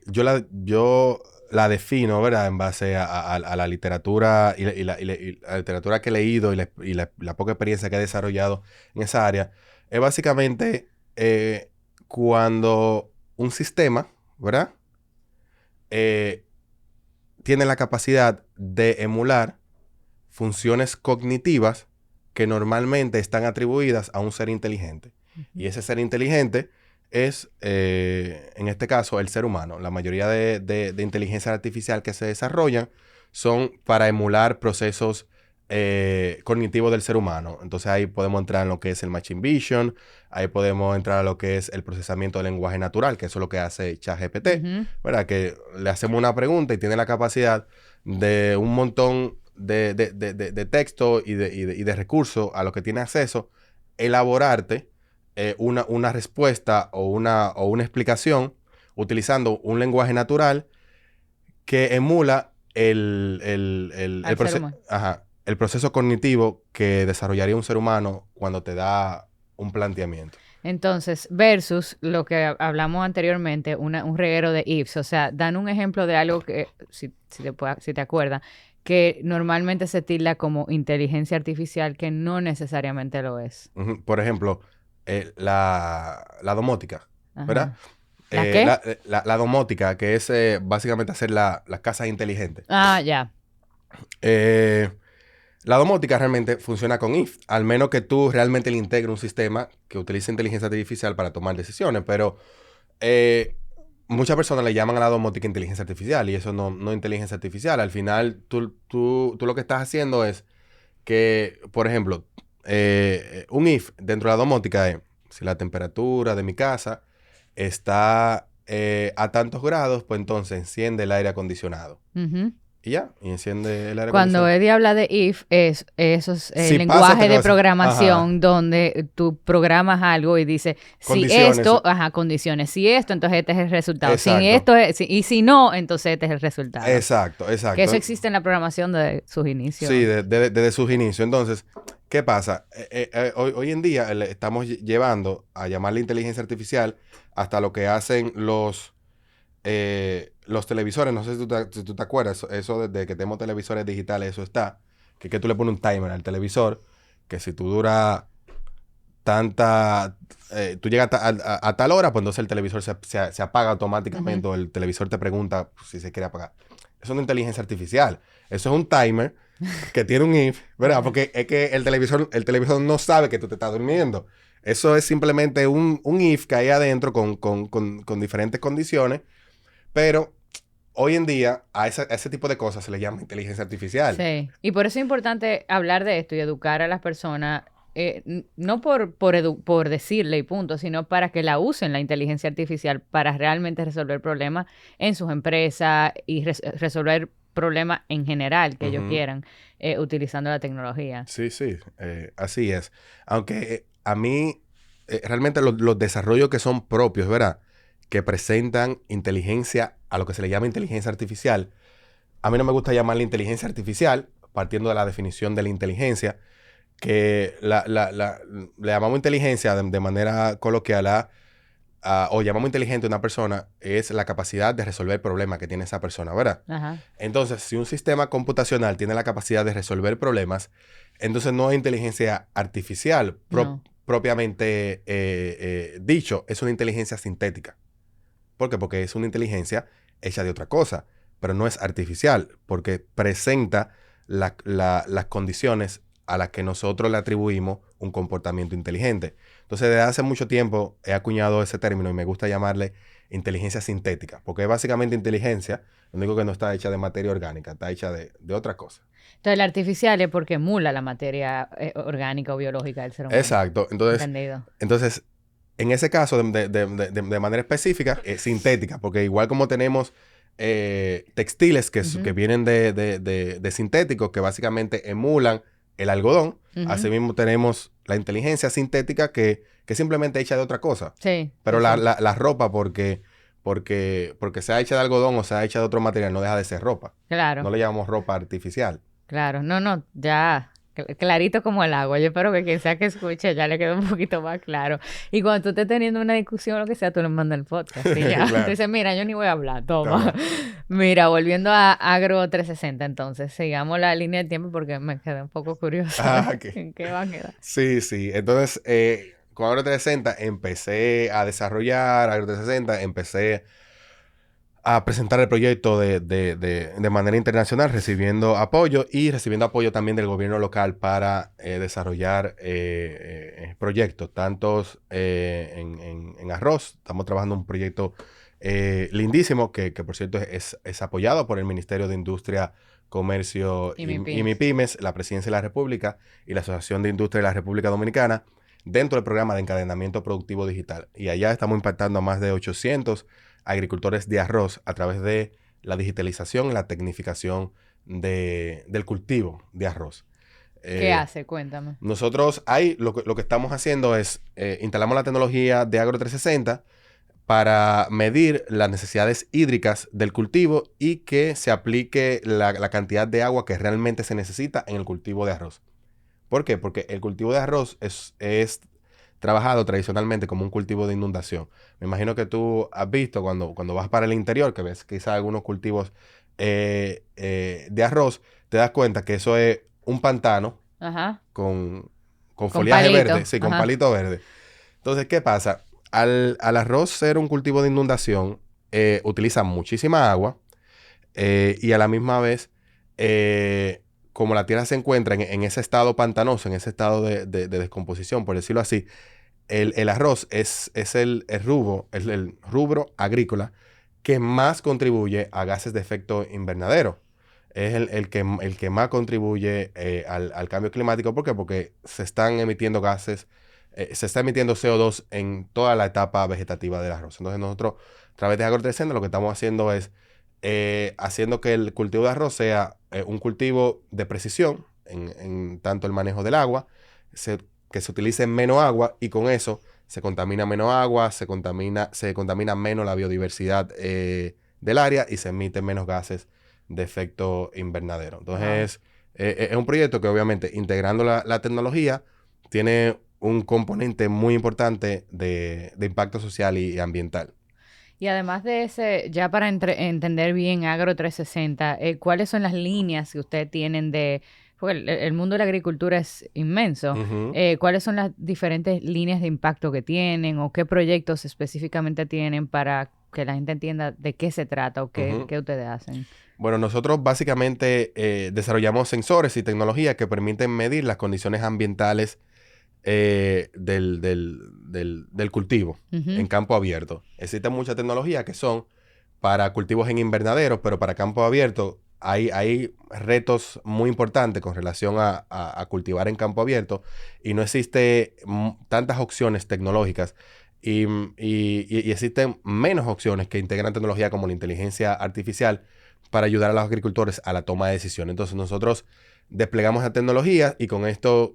yo la defino, ¿verdad? En base a la literatura y la literatura que he leído y la poca experiencia que he desarrollado en esa área. Es básicamente cuando un sistema, ¿verdad? Eh, tiene la capacidad de emular funciones cognitivas que normalmente están atribuidas a un ser inteligente. Y ese ser inteligente es, en este caso, el ser humano. La mayoría de inteligencia artificial que se desarrollan son para emular procesos cognitivos del ser humano. Entonces ahí podemos entrar en lo que es el Machine Vision, ahí podemos entrar a lo que es el procesamiento del lenguaje natural, que eso es lo que hace ChatGPT, Ujú. ¿verdad? Que le hacemos una pregunta y tiene la capacidad de un montón de texto y de recursos a los que tiene acceso, elaborarte una respuesta o una explicación utilizando un lenguaje natural que emula Al ser humano. el proceso cognitivo que desarrollaría un ser humano cuando te da un planteamiento. Entonces, versus lo que hablamos anteriormente, un reguero de ifs. O sea, dan un ejemplo de algo que, si te acuerdas, que normalmente se tilda como inteligencia artificial, que no necesariamente lo es. Ujú. Por ejemplo, la domótica, ¿verdad? Ajá. ¿La qué? La domótica, que es básicamente hacer las casas inteligentes. Ah, ya. Eh, la domótica realmente funciona con if, al menos que tú realmente le integres un sistema que utilice inteligencia artificial para tomar decisiones, pero eh, muchas personas le llaman a la domótica inteligencia artificial y eso no es inteligencia artificial. Al final, tú lo que estás haciendo es que, por ejemplo, un if dentro de la domótica es si la temperatura de mi casa está a tantos grados, pues entonces enciende el aire acondicionado. Ujú. Y ya, y enciende el aire Cuando acondicionado. Eddie habla de if, es esos Si pasa lenguaje tal de cosa, ajá, programación donde tú programas algo y dice, si condiciones, esto, ajá, condiciones, si esto, entonces este es el resultado. Si exacto, esto es, y si no, entonces este es el resultado. exacto, Que eso exacto. existe en la programación de sus inicios. Sí, desde sus inicios. Entonces, ¿qué pasa? Hoy en día estamos llevando a llamarle inteligencia artificial hasta lo que hacen los televisores. No sé si tú te acuerdas, eso de que tenemos televisores digitales, eso está. Que tú le pones un timer al televisor, que si tú duras tú llegas a tal hora, pues entonces el televisor se apaga Ujú. automáticamente o el televisor te pregunta si se quiere apagar. Eso no es inteligencia artificial. Eso es un timer que tiene un if, ¿verdad? Porque es que el televisor no sabe que tú te estás durmiendo. Eso es simplemente un if que hay adentro con diferentes condiciones, pero hoy en día a ese tipo de cosas se le llama inteligencia artificial. Sí, y por eso es importante hablar de esto y educar a las personas, no por decirle y punto, sino para que la usen la inteligencia artificial para realmente resolver problemas en sus empresas y resolver problemas en general que ellos Ujú. quieran utilizando la tecnología. Sí, sí, así es. Aunque a mí, realmente los desarrollos que son propios, ¿verdad? Que presentan inteligencia, a lo que se le llama inteligencia artificial, a mí no me gusta llamarle inteligencia artificial partiendo de la definición de la inteligencia, que le llamamos inteligencia de manera coloquial o llamamos inteligente a una persona, es la capacidad de resolver problemas que tiene esa persona, ¿verdad? Ajá. Entonces, si un sistema computacional tiene la capacidad de resolver problemas, entonces no es inteligencia artificial No. propiamente dicho, es una inteligencia sintética. ¿Por qué? Porque es una inteligencia hecha de otra cosa, pero no es artificial, porque presenta las condiciones a las que nosotros le atribuimos un comportamiento inteligente. Entonces, desde hace mucho tiempo he acuñado ese término y me gusta llamarle inteligencia sintética, porque es básicamente inteligencia, lo único que no está hecha de materia orgánica, está hecha de otra cosa. Entonces, el artificial es porque emula la materia orgánica o biológica del ser humano. Exacto. Entendido. Entonces, en ese caso, de manera específica, es sintética, porque igual como tenemos textiles que vienen de sintéticos, que básicamente emulan el algodón, asimismo tenemos la inteligencia sintética que es simplemente hecha de otra cosa. Sí. Pero sí. la ropa, porque sea hecha de algodón o sea hecha de otro material, no deja de ser ropa. Claro. No le llamamos ropa artificial. Claro. No, ya. Clarito como el agua. Yo espero que quien sea que escuche ya le quede un poquito más claro. Y cuando tú estés teniendo una discusión o lo que sea, tú le mandas el podcast. Y ya. Claro. Tú dices, mira, yo ni voy a hablar. Toma. Mira, volviendo a Agro 360, entonces, sigamos la línea de tiempo porque me quedé un poco curiosa. ¿En qué va a quedar? Sí. Entonces, con Agro 360 empecé a desarrollar Agro 360, empecé a presentar el proyecto de manera internacional, recibiendo apoyo también del gobierno local para desarrollar proyectos, tantos en arroz. Estamos trabajando un proyecto lindísimo que por cierto es apoyado por el Ministerio de Industria, Comercio y MIPYMES, la Presidencia de la República y la Asociación de Industria de la República Dominicana, dentro del programa de encadenamiento productivo digital. Y allá estamos impactando a más de 800 agricultores de arroz a través de la digitalización y la tecnificación del cultivo de arroz. ¿Qué hace? Cuéntame. Nosotros ahí lo que estamos haciendo es instalamos la tecnología de Agro 360 para medir las necesidades hídricas del cultivo y que se aplique la cantidad de agua que realmente se necesita en el cultivo de arroz. ¿Por qué? Porque el cultivo de arroz es trabajado tradicionalmente como un cultivo de inundación. Me imagino que tú has visto cuando vas para el interior, que ves quizás algunos cultivos de arroz, te das cuenta que eso es un pantano con foliaje palito. verde, sí, con palito verde. Entonces, ¿qué pasa? Al arroz ser un cultivo de inundación, utiliza muchísima agua y a la misma vez, como la tierra se encuentra en ese estado pantanoso, en ese estado de descomposición, por decirlo así, el arroz es el rubro agrícola que más contribuye a gases de efecto invernadero. Es el que más contribuye al cambio climático. ¿Por qué? Porque se están emitiendo gases, se está emitiendo CO2 en toda la etapa vegetativa del arroz. Entonces nosotros, a través de Agro 360, lo que estamos haciendo es haciendo que el cultivo de arroz sea un cultivo de precisión en tanto el manejo del agua, que se utilice menos agua y con eso se contamina menos agua, se contamina menos la biodiversidad del área y se emiten menos gases de efecto invernadero. Entonces, es un proyecto que obviamente integrando la tecnología tiene un componente muy importante de impacto social y ambiental. Y además de ese, ya para entender bien Agro 360, ¿cuáles son las líneas que ustedes tienen de... Porque el mundo de la agricultura es inmenso. ¿Cuáles son las diferentes líneas de impacto que tienen o qué proyectos específicamente tienen para que la gente entienda de qué se trata o qué ustedes hacen? Bueno, nosotros básicamente desarrollamos sensores y tecnologías que permiten medir las condiciones ambientales del cultivo en campo abierto. Existen muchas tecnologías que son para cultivos en invernaderos, pero para campo abierto hay retos muy importantes con relación a cultivar en campo abierto y no existe tantas opciones tecnológicas y existen menos opciones que integran tecnología como la inteligencia artificial para ayudar a los agricultores a la toma de decisiones. Entonces nosotros desplegamos la tecnología y con esto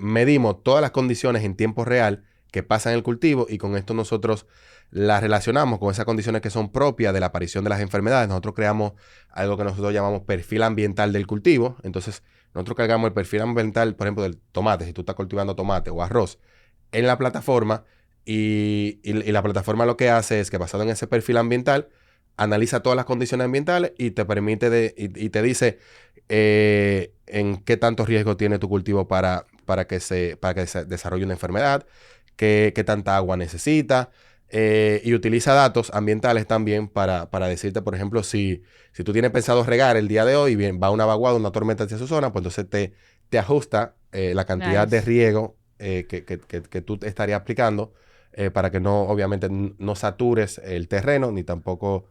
medimos todas las condiciones en tiempo real que pasa en el cultivo y con esto nosotros las relacionamos con esas condiciones que son propias de la aparición de las enfermedades. Nosotros creamos algo que nosotros llamamos perfil ambiental del cultivo. Entonces, nosotros cargamos el perfil ambiental, por ejemplo, del tomate, si tú estás cultivando tomate o arroz, en la plataforma y la plataforma lo que hace es que basado en ese perfil ambiental, analiza todas las condiciones ambientales y te permite y te dice en qué tanto riesgo tiene tu cultivo para que se desarrolle una enfermedad, qué tanta agua necesita. Y utiliza datos ambientales también para decirte, por ejemplo, si tú tienes pensado regar el día de hoy y bien, va una vaguada, una tormenta hacia su zona, pues entonces te ajusta la cantidad de Nice. riego que tú estarías aplicando para que no, obviamente, no satures el terreno ni tampoco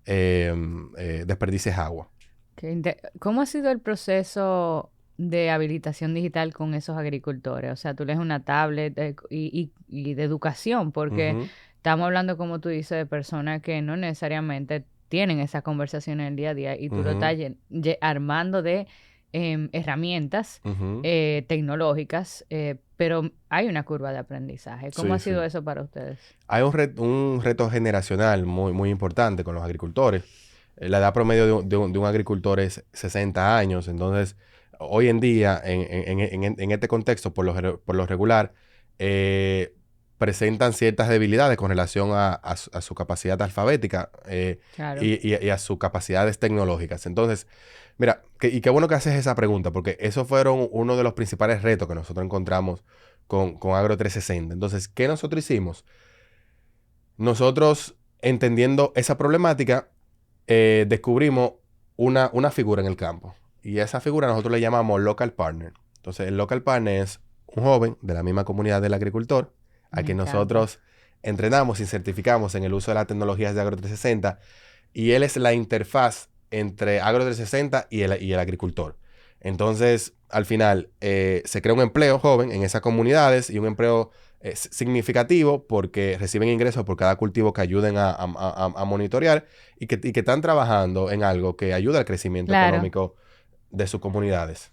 desperdicies agua. ¿Cómo ha sido el proceso de habilitación digital con esos agricultores? O sea, tú lees una tablet y de educación, porque Ujú, estamos hablando, como tú dices, de personas que no necesariamente tienen esas conversaciones en el día a día y tú lo ujú, estás armando de herramientas ujú. tecnológicas, pero hay una curva de aprendizaje. ¿Cómo ha Sí, sido sí. eso para ustedes? Hay un reto generacional muy importante con los agricultores. La edad promedio de un agricultor es 60 años. Entonces, hoy en día, en este contexto, por lo regular, eh, presentan ciertas debilidades con relación a su capacidad alfabética Claro. y a sus capacidades tecnológicas. Entonces, mira, y qué bueno que haces esa pregunta, porque esos fueron uno de los principales retos que nosotros encontramos con Agro 360. Entonces, ¿qué nosotros hicimos? Nosotros, entendiendo esa problemática, descubrimos una figura en el campo. Y esa figura nosotros le llamamos local partner. Entonces, el local partner es un joven de la misma comunidad del agricultor, a Me quien encanta. nosotros entrenamos y certificamos en el uso de las tecnologías de Agro 360. Y él es la interfaz entre Agro 360 y el agricultor. Entonces, al final, se crea un empleo joven en esas comunidades y un empleo significativo porque reciben ingresos por cada cultivo que ayuden a monitorear y que están trabajando en algo que ayuda al crecimiento Claro. económico de sus comunidades.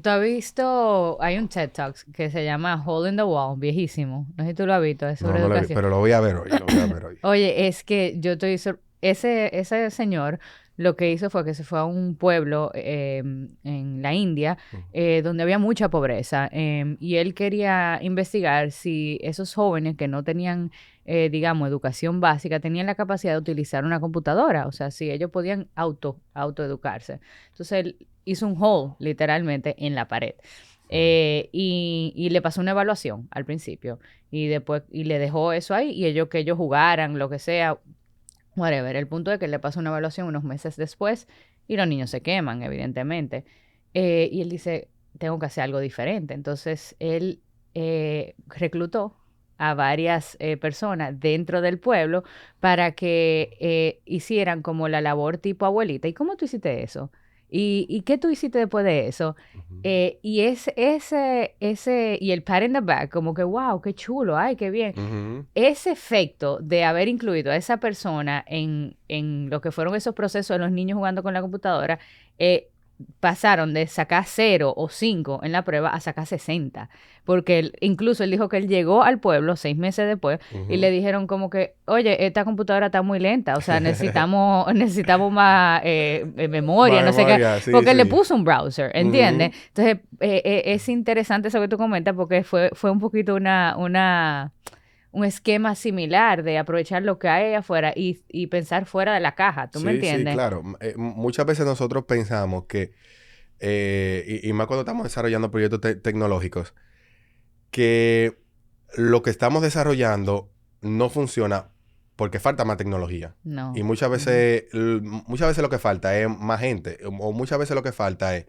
¿Tú has visto? Hay un TED Talks que se llama Hole in the Wall, viejísimo. No sé si tú lo has visto, es No, sobre no lo vi, educación. pero lo voy a ver hoy, lo voy a ver hoy. Oye, es que yo estoy... ese señor lo que hizo fue que se fue a un pueblo en la India Ujú, donde había mucha pobreza y él quería investigar si esos jóvenes que no tenían, digamos, educación básica, tenían la capacidad de utilizar una computadora, o sea, si ellos podían autoeducarse. Entonces él hizo un hole, literalmente, en la pared. ujú, Y le pasó una evaluación al principio y después y le dejó eso ahí y ellos que ellos jugaran, lo que sea, whatever. El punto es que le pasó una evaluación unos meses después y los niños se queman, evidentemente. Y él dice, tengo que hacer algo diferente. Entonces él reclutó a varias personas dentro del pueblo para que hicieran como la labor tipo abuelita. ¿Y cómo tú hiciste eso? ¿Y qué tú hiciste después de eso? ujú, Y y el pat in the back, como que, wow, qué chulo, ay, qué bien. ujú. Ese efecto de haber incluido a esa persona en lo que fueron esos procesos de los niños jugando con la computadora, eh, pasaron de sacar 0 o 5 en la prueba a sacar 60. Porque incluso él dijo que él llegó al pueblo 6 meses después y le Ujú. dijeron como que, oye, esta computadora está muy lenta, o sea, necesitamos más memoria, Más no sé qué, memoria, sí, porque él le sí. puso un browser, ¿entiendes? Ujú. Entonces, es interesante eso que tú comentas porque fue un poquito un esquema similar de aprovechar lo que hay allá afuera y pensar fuera de la caja, ¿tú me Sí, sí, entiendes? claro. Muchas veces nosotros pensamos que, y más cuando estamos desarrollando proyectos tecnológicos, que lo que estamos desarrollando no funciona porque falta más tecnología. Y No. muchas Ujú. veces, muchas veces lo que falta es más gente, o muchas veces lo que falta es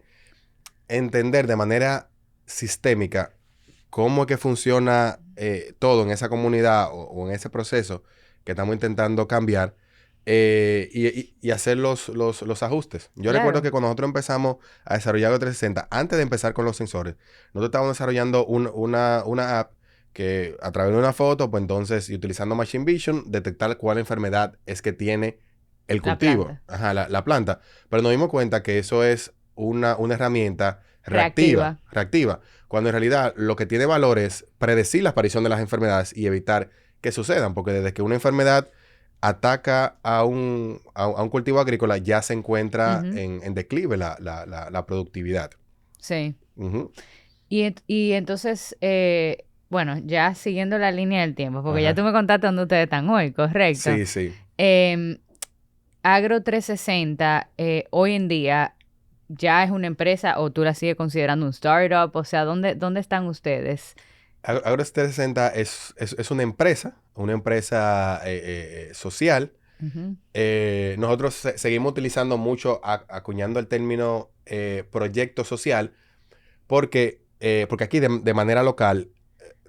entender de manera sistémica cómo es que funciona todo en esa comunidad o en ese proceso que estamos intentando cambiar y hacer los ajustes. Yo recuerdo Claro, que cuando nosotros empezamos a desarrollar el 360, antes de empezar con los sensores, nosotros estábamos desarrollando una app que a través de una foto, pues entonces, y utilizando Machine Vision, detectar cuál enfermedad es que tiene el la cultivo, planta. ajá, la planta. Pero nos dimos cuenta que eso es una herramienta Reactiva. Reactiva. Cuando en realidad lo que tiene valor es predecir la aparición de las enfermedades y evitar que sucedan, porque desde que una enfermedad ataca a un cultivo agrícola, ya se encuentra Ujú. en declive la productividad. Sí. Ujú. Y entonces, bueno, ya siguiendo la línea del tiempo, porque ya tú Ajá. me contaste dónde ustedes están hoy, correcto. Sí, sí. Em, Agro 360 hoy en día ya es una empresa o tú la sigues considerando un startup, o sea, ¿dónde están ustedes? Agro360 es una empresa social. Ujú. Nosotros seguimos utilizando mucho, acuñando el término proyecto social, porque aquí de manera local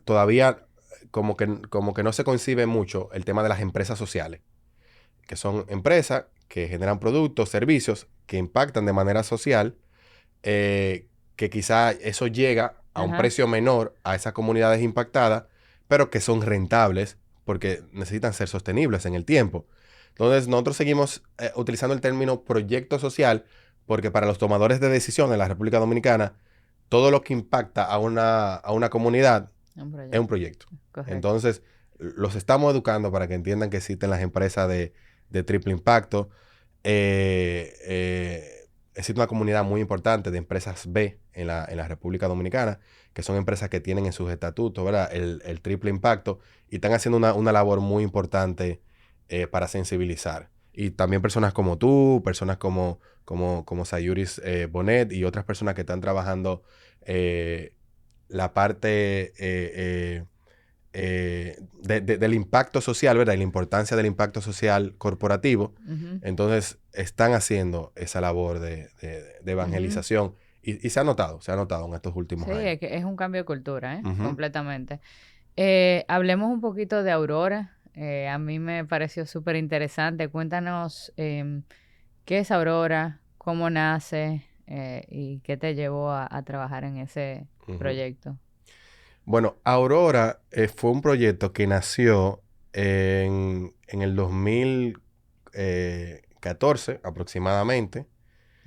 todavía como que no se concibe mucho el tema de las empresas sociales, que son empresas que generan productos, servicios que impactan de manera social, que quizá eso llega a un Ajá. precio menor a esas comunidades impactadas, pero que son rentables porque necesitan ser sostenibles en el tiempo. Entonces, nosotros seguimos utilizando el término proyecto social porque para los tomadores de decisión en la República Dominicana, todo lo que impacta a una comunidad Un es un proyecto, proyecto. correcto. Entonces, los estamos educando para que entiendan que existen las empresas de triple impacto. Existe una comunidad muy importante de empresas B en la República Dominicana, que son empresas que tienen en sus estatutos, ¿verdad? El triple impacto y están haciendo una labor muy importante para sensibilizar. Y también personas como tú, personas como Sayuris Bonet y otras personas que están trabajando eh, la parte del impacto social, ¿verdad? Y la importancia del impacto social corporativo. Ujú, Entonces, están haciendo esa labor de ujú. evangelización y se ha notado en estos últimos Sí, años. es que es un cambio de cultura, ¿eh? Ujú, Completamente. Hablemos un poquito de Aurora. A mí me pareció súper interesante. Cuéntanos qué es Aurora, cómo nace y qué te llevó a trabajar en ese ujú. proyecto. Bueno, Aurora fue un proyecto que nació en el 2014 aproximadamente.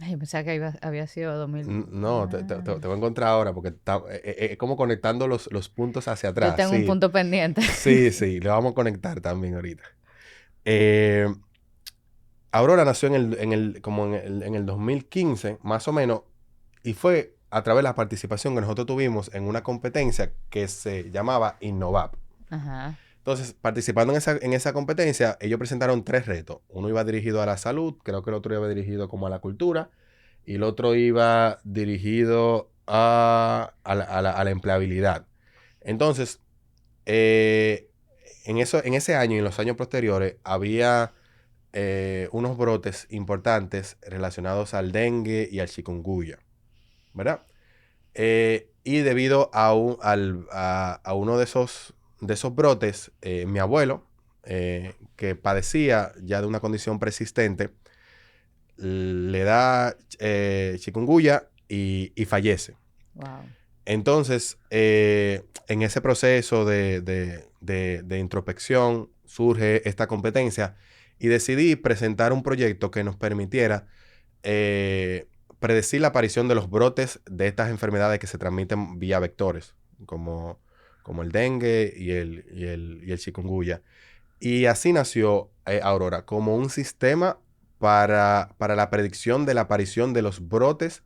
Ay, pensaba que había sido 2000. No, te voy a encontrar ahora porque es como conectando los puntos hacia Yo atrás. tengo un Sí, punto pendiente. sí, sí, le vamos a conectar también ahorita. Eh, Aurora nació como en el 2015, más o menos, y fue a través de la participación que nosotros tuvimos en una competencia que se llamaba Innovap. Ajá. Entonces, participando en esa competencia, ellos presentaron 3 retos. Uno iba dirigido a la salud, creo que el otro iba dirigido como a la cultura, y el otro iba dirigido a la empleabilidad. Entonces, eh, en ese año y en los años posteriores, había unos brotes importantes relacionados al dengue y al chikungunya, ¿verdad? Y debido a uno de esos brotes, mi abuelo, que padecía ya de una condición persistente, le da chikungunya y fallece. Wow. Entonces, en ese proceso de introspección surge esta competencia y decidí presentar un proyecto que nos permitiera eh, predecir la aparición de los brotes de estas enfermedades que se transmiten vía vectores, como el dengue y el chikungunya. Y así nació Aurora, como un sistema para la predicción de la aparición de los brotes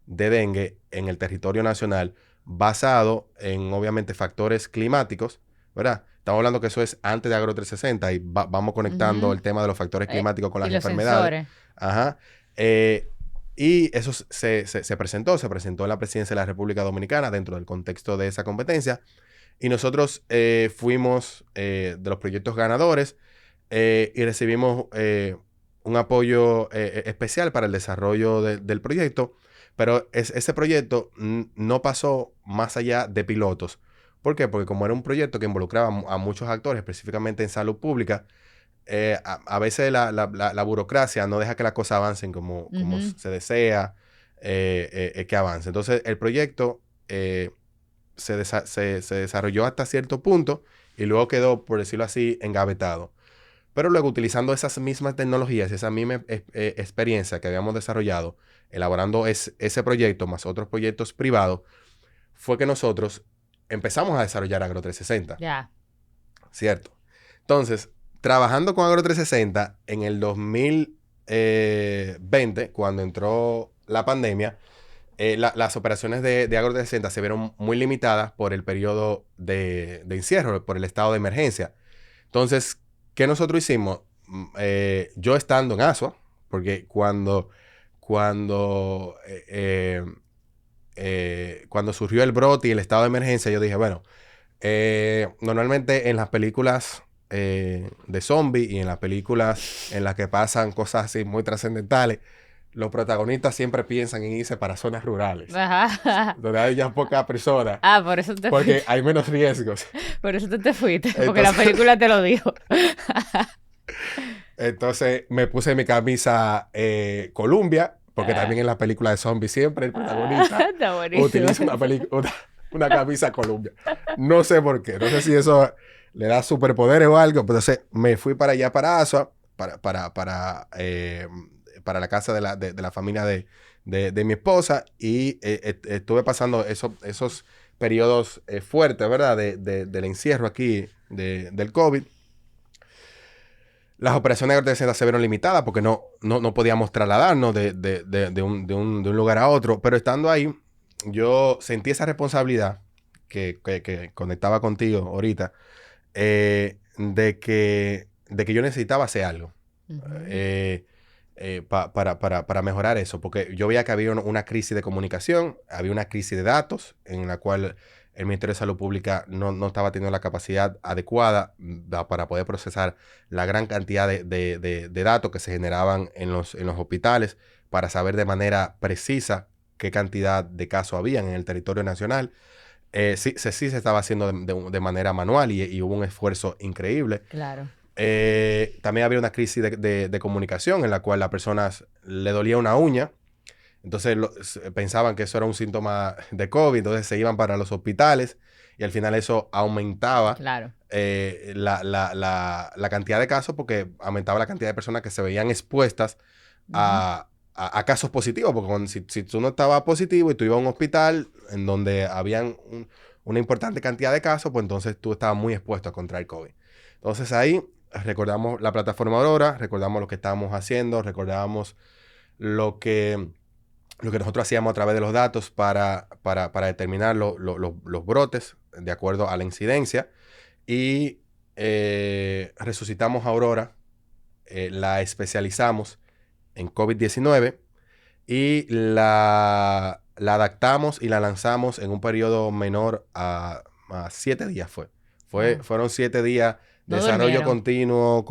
de dengue en el territorio nacional, basado en, obviamente, factores climáticos, ¿verdad? Estamos hablando que eso es antes de Agro 360 y vamos conectando Ujú. el tema de los factores climáticos con Y las los enfermedades. sensores. Ajá. Y eso se presentó en la presidencia de la República Dominicana dentro del contexto de esa competencia. Y nosotros fuimos de los proyectos ganadores y recibimos un apoyo especial para el desarrollo del proyecto, pero ese proyecto no pasó más allá de pilotos. ¿Por qué? Porque como era un proyecto que involucraba a muchos actores, específicamente en salud pública, a veces la burocracia no deja que las cosas avancen como Ujú. se desea que avance. Entonces, el proyecto se desarrolló hasta cierto punto y luego quedó, por decirlo así, engavetado. Pero luego, utilizando esas mismas tecnologías, esa misma experiencia que habíamos desarrollado, elaborando ese proyecto más otros proyectos privados, fue que nosotros empezamos a desarrollar Agro 360. Ya. ¿Cierto? Entonces, trabajando con Agro 360 en el 2020, cuando entró la pandemia, las operaciones de Agro 360 se vieron muy limitadas por el periodo de encierro, por el estado de emergencia. Entonces, ¿qué nosotros hicimos? Yo estando en ASUA, porque cuando surgió el brote y el estado de emergencia, yo dije, bueno, normalmente en las películas de zombies y en las películas en las que pasan cosas así muy trascendentales, los protagonistas siempre piensan en irse para zonas rurales, Ajá. donde hay ya pocas personas, Ah, por eso te porque fuiste. hay menos riesgos. Por eso te fuiste, porque la Entonces, película te lo dijo. entonces me puse mi camisa Columbia, porque Ah, también en la película de zombies siempre el protagonista está buenísimo. utiliza una camisa Columbia. No sé por qué. No sé si eso le da superpoderes o algo. Pero entonces me fui para allá, para ASUA, para la casa de la familia de mi esposa. Y estuve pasando esos periodos fuertes, ¿verdad? Del encierro aquí del COVID. Las operaciones de Agro 360 se vieron limitadas porque no podíamos trasladarnos de un lugar a otro. Pero estando ahí, yo sentí esa responsabilidad que conectaba contigo ahorita, de que yo necesitaba hacer algo Ujú. eh, para mejorar eso. Porque yo veía que había una crisis de comunicación, había una crisis de datos en la cual el Ministerio de Salud Pública no estaba teniendo la capacidad adecuada para poder procesar la gran cantidad de datos que se generaban en los hospitales para saber de manera precisa qué cantidad de casos habían en el territorio nacional. Sí se estaba haciendo de manera manual y hubo un esfuerzo increíble. Claro. También había una crisis de comunicación en la cual las personas le dolía una uña. Entonces pensaban que eso era un síntoma de COVID, entonces se iban para los hospitales y al final eso aumentaba Claro. la cantidad de casos porque aumentaba la cantidad de personas que se veían expuestas Ujú. a casos positivos, porque si tú no estabas positivo y tú ibas a un hospital en donde habían una importante cantidad de casos, pues entonces tú estabas muy expuesto a contraer COVID. Entonces ahí recordamos la plataforma Aurora, recordamos lo que estábamos haciendo, recordábamos lo que nosotros hacíamos a través de los datos para determinar los brotes de acuerdo a la incidencia y resucitamos a Aurora, la especializamos en COVID-19 y la adaptamos y la lanzamos en un periodo menor a 7 días Wow. Fueron 7 días de No desarrollo durmieron. continuo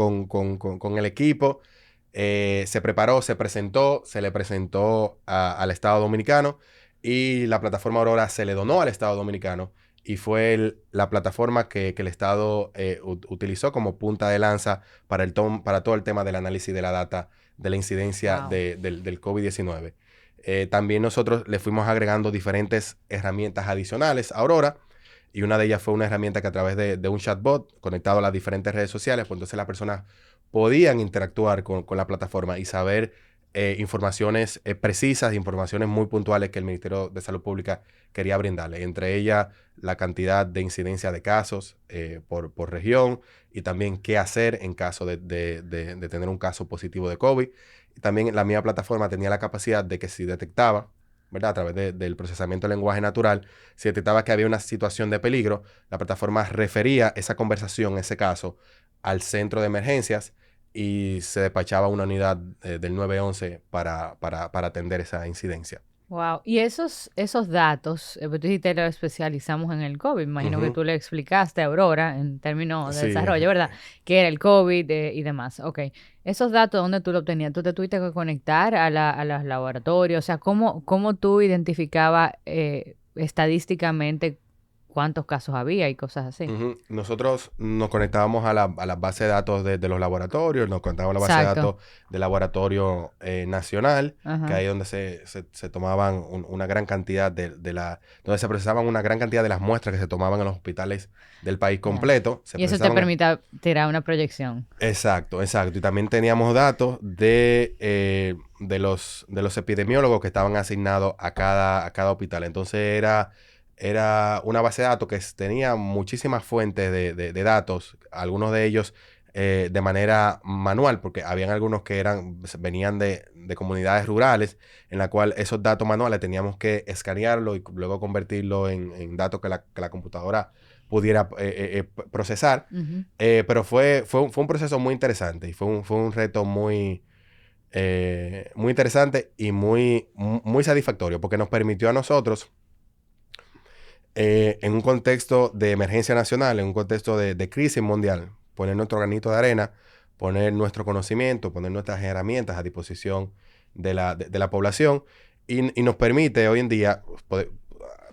con el equipo. Se preparó, se presentó, se le presentó al Estado Dominicano y la plataforma Aurora se le donó al Estado Dominicano y fue la plataforma que el Estado utilizó como punta de lanza para todo el tema del análisis de la data de la incidencia Wow. del COVID-19. También nosotros le fuimos agregando diferentes herramientas adicionales a Aurora y una de ellas fue una herramienta que a través de un chatbot conectado a las diferentes redes sociales, pues entonces las personas podían interactuar con la plataforma y saber informaciones precisas, informaciones muy puntuales que el Ministerio de Salud Pública quería brindarle. Entre ellas, la cantidad de incidencia de casos por región y también qué hacer en caso de tener un caso positivo de COVID. Y también la misma plataforma tenía la capacidad de que si detectaba, ¿verdad? A través del procesamiento del lenguaje natural, si detectaba que había una situación de peligro, la plataforma refería esa conversación, ese caso, al centro de emergencias y se despachaba una unidad del 911 para atender esa incidencia. Wow. Y esos datos, pues tú dijiste lo especializamos en el COVID. Imagino que Ujú. tú le explicaste a Aurora en términos de Sí, desarrollo, ¿verdad? Que era el COVID y demás. Ok. Esos datos, ¿dónde tú lo obtenías? ¿Tú te tuviste que conectar a los laboratorios? O sea, ¿cómo tú identificabas estadísticamente cuántos casos había y cosas así. Ujú. Nosotros nos conectábamos a la base de datos de los laboratorios, nos conectábamos a la base de Exacto. datos del laboratorio nacional, que Ajá. ahí es donde se tomaban una gran cantidad donde se procesaban una gran cantidad de las muestras que se tomaban en los hospitales del país Ya. completo. Se Y eso te procesaban permite tirar una proyección. Exacto, exacto. Y también teníamos datos de los epidemiólogos que estaban asignados a cada hospital. Entonces era una base de datos que tenía muchísimas fuentes de datos, algunos de ellos de manera manual, porque habían algunos que venían de comunidades rurales, en la cual esos datos manuales teníamos que escanearlo y luego convertirlo en datos que la computadora pudiera procesar. Ujú. Pero fue un proceso muy interesante y fue un reto muy interesante y muy satisfactorio porque nos permitió a nosotros, en un contexto de emergencia nacional, en un contexto de crisis mundial, poner nuestro granito de arena, poner nuestro conocimiento, poner nuestras herramientas a disposición de la población y nos permite hoy en día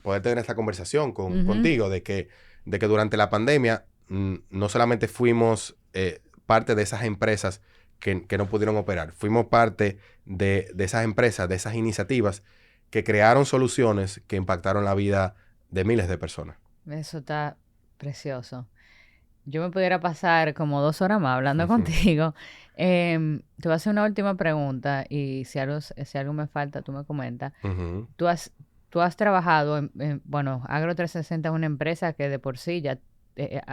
poder tener esta conversación Ujú. contigo de que durante la pandemia no solamente fuimos parte de esas empresas que no pudieron operar, fuimos parte de esas empresas, de esas iniciativas que crearon soluciones que impactaron la vida de miles de personas. Eso está precioso. Yo me pudiera pasar como 2 horas más hablando Ujú, contigo. Te voy a hacer una última pregunta y si algo me falta, tú me comentas. ujú, Tú has, tú has trabajado bueno, Agro360 es una empresa que de por sí ya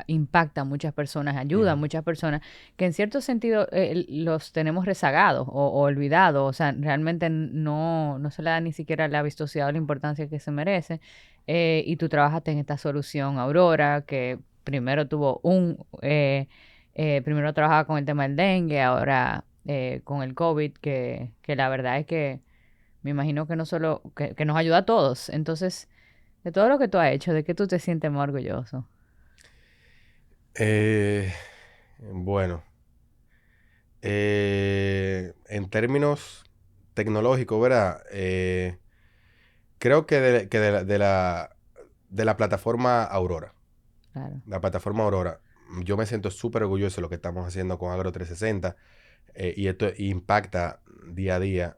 impacta a muchas personas, ayuda a ujú. muchas personas, que en cierto sentido los tenemos rezagados o olvidados, o sea, realmente no se le da ni siquiera la vistosidad o la importancia que se merece. Y tú trabajaste en esta solución Aurora, que primero primero trabajaba con el tema del dengue, ahora con el COVID, que la verdad es que me imagino que no solo, que nos ayuda a todos. Entonces, de todo lo que tú has hecho, ¿de qué tú te sientes más orgulloso? Eh, bueno, en términos tecnológicos, ¿verdad? Creo que de la plataforma Aurora. Claro. La plataforma Aurora. Yo me siento súper orgulloso de lo que estamos haciendo con Agro360, y esto impacta día a día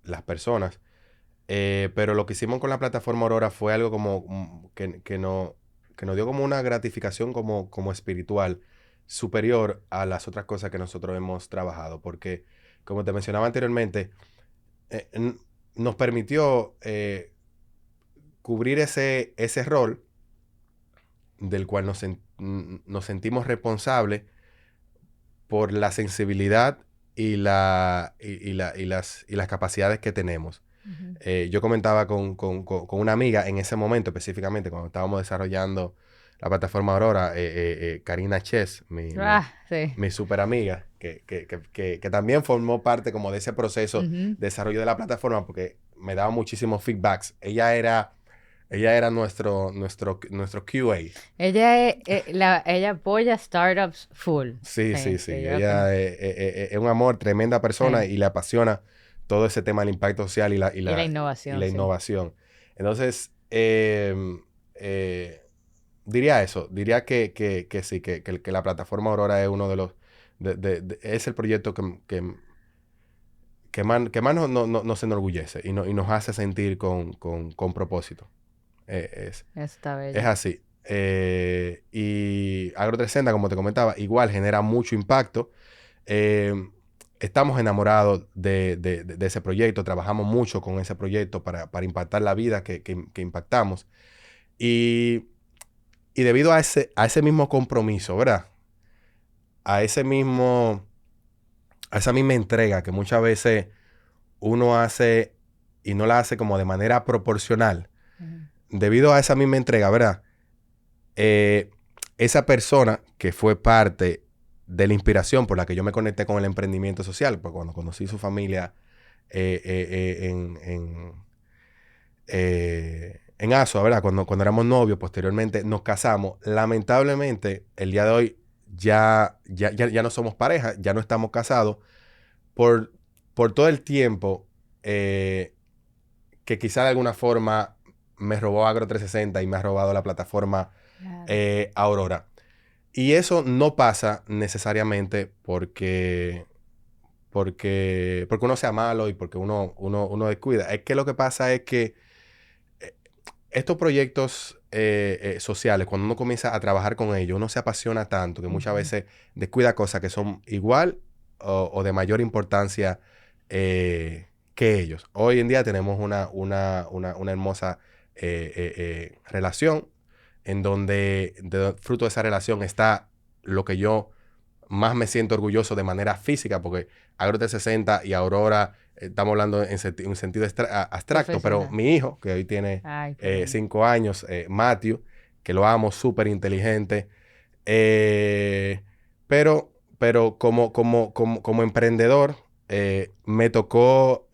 las personas. Pero lo que hicimos con la plataforma Aurora fue algo como que nos dio como una gratificación como espiritual superior a las otras cosas que nosotros hemos trabajado. Porque, como te mencionaba anteriormente, eh, n- nos permitió cubrir ese rol del cual nos sentimos responsables por la sensibilidad y las capacidades que tenemos. Ujú. Yo comentaba con una amiga en ese momento específicamente, cuando estábamos desarrollando la plataforma Aurora, Karina Chess, mi, mi, Ah, sí. mi super amiga, que también formó parte como de ese proceso Ujú. de desarrollo de la plataforma, porque me daba muchísimos feedbacks. Ella era nuestro QA. Ella apoya startups full. Sí, sí, Sí, sí. sí, yo la conozco. Ella es un amor, tremenda persona Sí. y le apasiona todo ese tema del impacto social y la, y Y la la, y innovación, la sí. innovación. Entonces, eh, diría eso. Diría que sí, que la plataforma Aurora es uno de los... es el proyecto que más nos enorgullece y nos hace sentir con propósito. Eso está Es bello. así. Y Agro360, como te comentaba, igual genera mucho impacto. Eh, Estamos enamorados de ese proyecto, trabajamos mucho con ese proyecto para impactar la vida que impactamos. Y, y debido a ese mismo compromiso, ¿verdad? A ese mismo, a esa misma entrega que muchas veces uno hace y no la hace como de manera proporcional, Ujú. debido a esa misma entrega, ¿verdad? eh, Esa persona que fue parte de la inspiración por la que yo me conecté con el emprendimiento social, pues cuando conocí su familia en Asua, ¿verdad? Cuando éramos novios, posteriormente nos casamos. Lamentablemente, el día de hoy ya no somos pareja, ya no estamos casados por todo el tiempo que quizá de alguna forma me robó Agro360 y me ha robado la plataforma Claro. Aurora. Y eso no pasa necesariamente porque uno sea malo y porque uno descuida. Es que lo que pasa es que estos proyectos sociales, cuando uno comienza a trabajar con ellos, uno se apasiona tanto que muchas veces descuida cosas que son igual o de mayor importancia que ellos. Hoy en día tenemos una hermosa relación en donde fruto de esa relación está lo que yo más me siento orgulloso de manera física, porque Agro360 y Aurora, estamos hablando en un sentido abstracto, pero Profesional. mi hijo, que hoy tiene Ay, qué lindo. 5 años, Matthew, que lo amo, súper inteligente, eh, pero como emprendedor, me tocó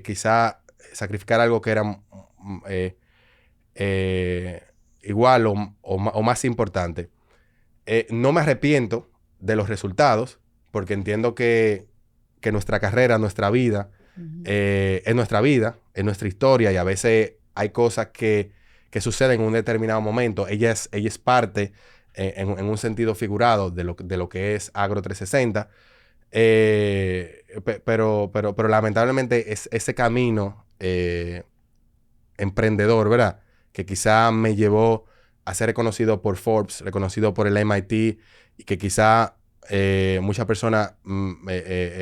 quizá sacrificar algo que era eh, eh, igual o más importante. No me arrepiento de los resultados, porque entiendo que nuestra carrera, nuestra vida, Ujú. es nuestra vida, es nuestra historia, y a veces hay cosas que suceden en un determinado momento. Ella es parte, en un sentido figurado, de lo que es Agro360. Pero lamentablemente ese camino emprendedor, ¿verdad? Que quizá me llevó a ser reconocido por Forbes, reconocido por el MIT, y que quizá muchas personas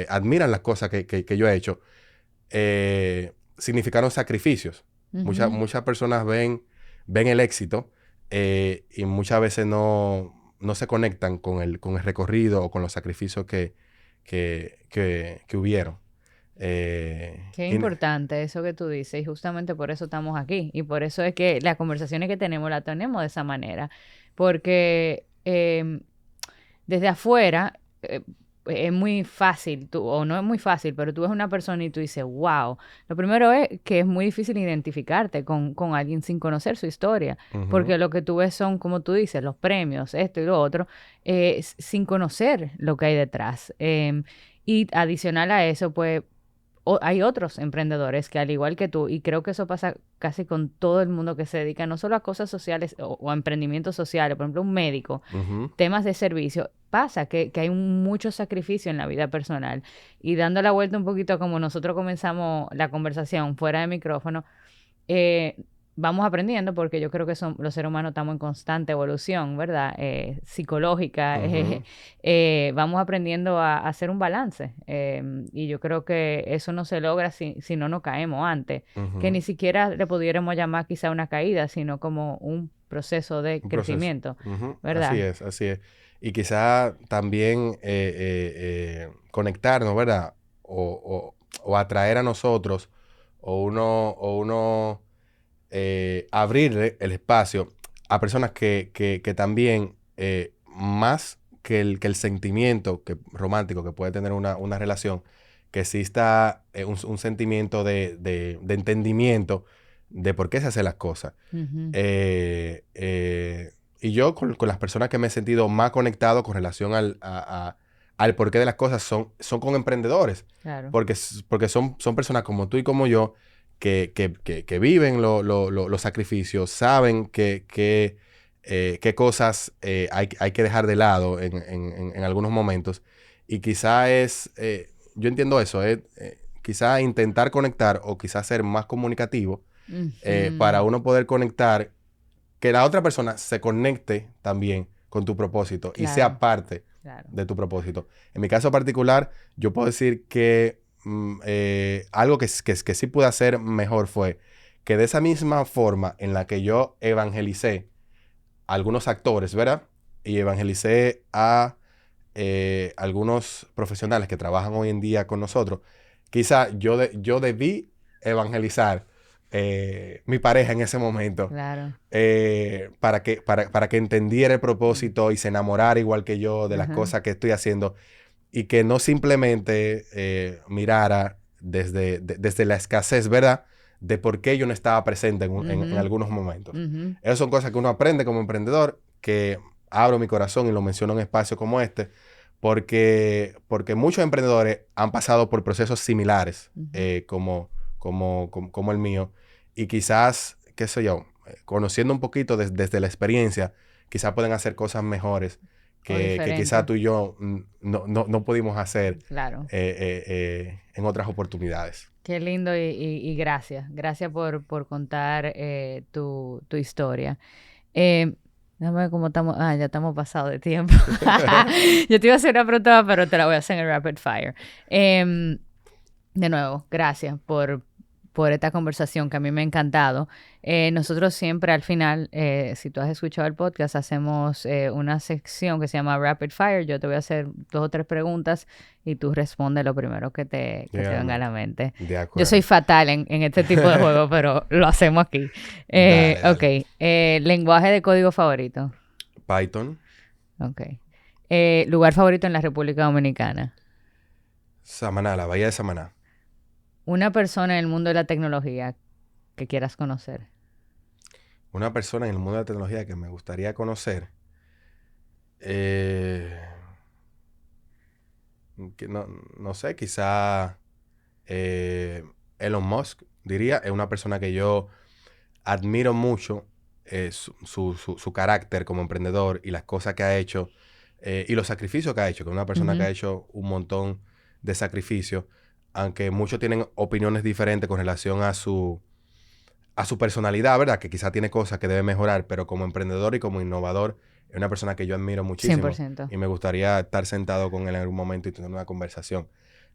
admiran las cosas que yo he hecho, significaron sacrificios. Ujú. Muchas personas ven el éxito y muchas veces no se conectan con el recorrido o con los sacrificios que hubieron. Qué Y importante eso que tú dices y justamente por eso estamos aquí y por eso es que las conversaciones que tenemos las tenemos de esa manera, porque desde afuera es muy fácil, o no es muy fácil, pero tú ves una persona y tú dices, wow, lo primero es que es muy difícil identificarte con alguien sin conocer su historia, ujú, porque lo que tú ves son, como tú dices, los premios, esto y lo otro, sin conocer lo que hay detrás. Y adicional a eso, pues hay otros emprendedores que al igual que tú, y creo que eso pasa casi con todo el mundo que se dedica no solo a cosas sociales o a emprendimientos sociales, por ejemplo, un médico, ujú. temas de servicio, pasa que hay mucho sacrificio en la vida personal. Y dando la vuelta un poquito a como nosotros comenzamos la conversación fuera de micrófono, eh, vamos aprendiendo porque yo creo que los seres humanos estamos en constante evolución, ¿verdad? Psicológica. Ujú, Vamos aprendiendo a hacer un balance. Y yo creo que eso no se logra si no nos caemos antes, que ujú. ni siquiera le pudiéramos llamar quizá una caída, sino como un proceso de Un proceso. crecimiento, Ujú. Así ¿verdad? es, así es. Y quizá también conectarnos, ¿verdad? O atraer a nosotros, o uno abrirle el espacio a personas que también, más que el sentimiento romántico que puede tener una relación, que exista un sentimiento de entendimiento de por qué se hacen las cosas. Ujú. Eh, eh, y yo con las personas que me he sentido más conectado con relación al porqué de las cosas son con emprendedores. Claro. Porque son personas como tú y como yo que viven los sacrificios, saben qué cosas hay que dejar de lado en algunos momentos. Y quizá yo entiendo eso, quizá intentar conectar o quizá ser más comunicativo para Ujú. uno poder conectar, que la otra persona se conecte también con tu propósito y sea Claro, parte claro. de tu propósito. En mi caso particular, yo puedo decir que algo que sí pude hacer mejor fue que de esa misma forma en la que yo evangelicé a algunos actores, ¿verdad? Y evangelicé a algunos profesionales que trabajan hoy en día con nosotros, quizá yo debí evangelizar mi pareja en ese momento, Claro. para que entendiera el Mm. propósito y se enamorara igual que yo de las Ajá. cosas que estoy haciendo, y que no simplemente mirara desde la escasez, ¿verdad? De por qué yo no estaba presente en Ujú. algunos momentos. Ujú. Esas son cosas que uno aprende como emprendedor, que abro mi corazón y lo menciono en espacios como este, porque muchos emprendedores han pasado por procesos similares, Ujú. como el mío, y quizás qué sé yo, conociendo un poquito desde la experiencia, quizás pueden hacer cosas mejores que quizás tú y yo no pudimos hacer Claro. En otras oportunidades. Qué lindo y gracias. Gracias por contar tu historia. Déjame ver cómo estamos. Ah, ya estamos pasados de tiempo. Yo te iba a hacer una pregunta, pero te la voy a hacer en el rapid fire. De nuevo, gracias por esta conversación que a mí me ha encantado. Nosotros siempre al final, si tú has escuchado el podcast, hacemos una sección que se llama Rapid Fire. Yo te voy a hacer 2 o 3 preguntas y tú respondes lo primero que te venga a la mente. De acuerdo. Yo soy fatal en este tipo de juego, pero lo hacemos aquí. Dale. Ok. Lenguaje de código favorito. Python. Ok. Lugar favorito en la República Dominicana. Samaná, la Bahía de Samaná. Una persona en el mundo de la tecnología que quieras conocer. Una persona en el mundo de la tecnología que me gustaría conocer. Que no sé, quizá Elon Musk, diría. Es una persona que yo admiro mucho, su carácter como emprendedor y las cosas que ha hecho y los sacrificios que ha hecho, que es una persona que ha hecho un montón de sacrificios, aunque muchos tienen opiniones diferentes con relación a su personalidad, ¿verdad? Que quizá tiene cosas que debe mejorar, pero como emprendedor y como innovador, es una persona que yo admiro muchísimo. 100%. Y me gustaría estar sentado con él en algún momento y tener una conversación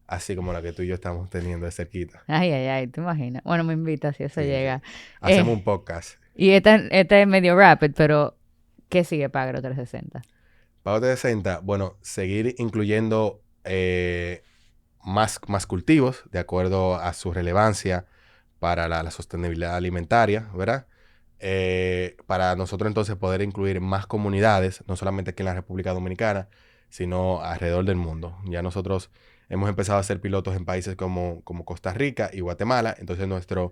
así como la que tú y yo estamos teniendo de cerquita. Ay, ¿te imaginas? Bueno, me invitas si eso llega. Sí. Hacemos un podcast. Y esta es medio rapid, pero ¿qué sigue para Agro 360? Pago 360, bueno, seguir incluyendo más cultivos de acuerdo a su relevancia para la sostenibilidad alimentaria, ¿verdad? Para nosotros entonces poder incluir más comunidades, no solamente aquí en la República Dominicana, sino alrededor del mundo. Ya nosotros hemos empezado a hacer pilotos en países como Costa Rica y Guatemala, entonces nuestra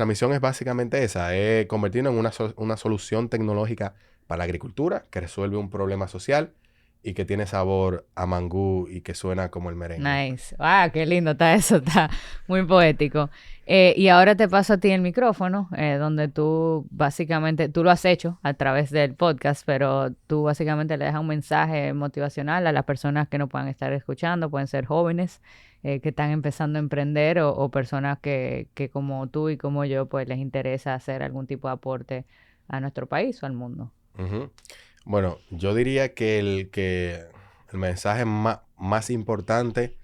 misión es básicamente esa, es convertirnos en una solución tecnológica para la agricultura que resuelve un problema social y que tiene sabor a mangú y que suena como el merengue. Nice. Ah, qué lindo está eso, está muy poético. Y ahora te paso a ti el micrófono, donde tú básicamente, tú lo has hecho a través del podcast, pero tú básicamente le dejas un mensaje motivacional a las personas que no puedan estar escuchando, pueden ser jóvenes que están empezando a emprender o personas que como tú y como yo, pues les interesa hacer algún tipo de aporte a nuestro país o al mundo. Uh-huh. Bueno, yo diría que el mensaje más importante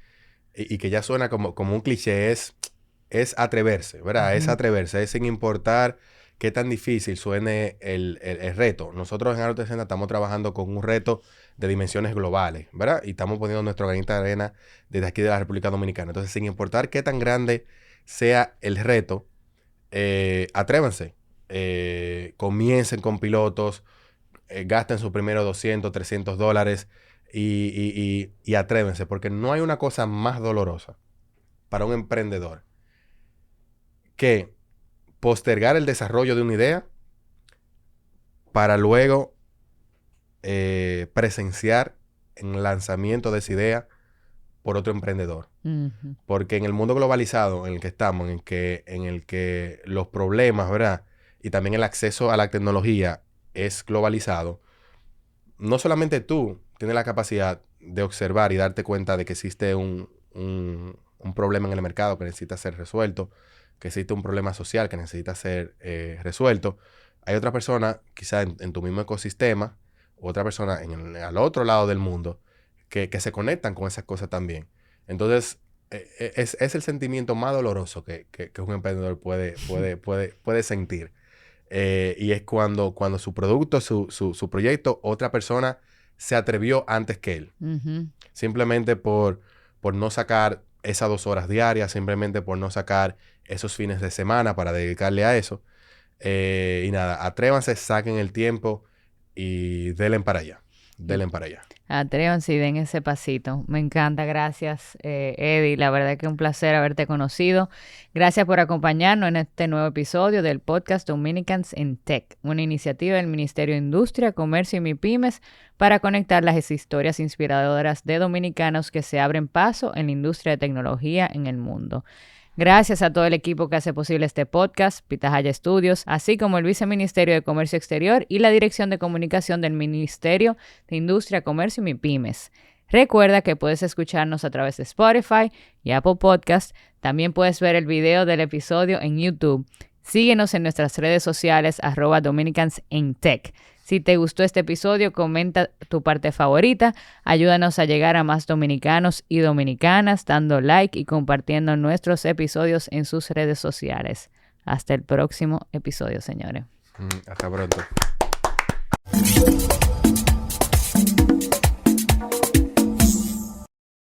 y que ya suena como un cliché es atreverse, ¿verdad? Es atreverse, es sin importar qué tan difícil suene el reto. Nosotros en Agro 360 estamos trabajando con un reto de dimensiones globales, ¿verdad? Y estamos poniendo nuestro granito de arena desde aquí de la República Dominicana. Entonces, sin importar qué tan grande sea el reto, atrévanse. Comiencen con pilotos, gasten sus primeros $200, $300 y atrévense, porque no hay una cosa más dolorosa para un emprendedor que postergar el desarrollo de una idea para luego presenciar el lanzamiento de esa idea por otro emprendedor. Uh-huh. Porque en el mundo globalizado en el que estamos, en el que los problemas, ¿verdad? Y también el acceso a la tecnología es globalizado, no solamente tú tienes la capacidad de observar y darte cuenta de que existe un problema en el mercado que necesita ser resuelto, que existe un problema social que necesita ser resuelto. Hay otra persona, quizá en tu mismo ecosistema, otra persona al otro lado del mundo, que se conectan con esas cosas también. Entonces, es el sentimiento más doloroso que un emprendedor puede sentir. Y es cuando su producto, su proyecto, otra persona se atrevió antes que él. Uh-huh. Simplemente por no sacar esas 2 horas diarias, simplemente por no sacar esos fines de semana para dedicarle a eso. Y nada, atrévanse, saquen el tiempo y denle para allá. Denle para allá. Atrévanse y den ese pasito. Me encanta, gracias Eddie. La verdad que es un placer haberte conocido. Gracias por acompañarnos en este nuevo episodio del podcast Dominicans in Tech, una iniciativa del Ministerio de Industria, Comercio y MIPYMES para conectar las historias inspiradoras de dominicanos que se abren paso en la industria de tecnología en el mundo. Gracias a todo el equipo que hace posible este podcast, Pitahaya Studios, así como el Viceministerio de Comercio Exterior y la Dirección de Comunicación del Ministerio de Industria, Comercio y MIPYMES. Recuerda que puedes escucharnos a través de Spotify y Apple Podcast. También puedes ver el video del episodio en YouTube. Síguenos en nuestras redes sociales @dominicansintech. Si te gustó este episodio, comenta tu parte favorita. Ayúdanos a llegar a más dominicanos y dominicanas dando like y compartiendo nuestros episodios en sus redes sociales. Hasta el próximo episodio, señores. Hasta pronto.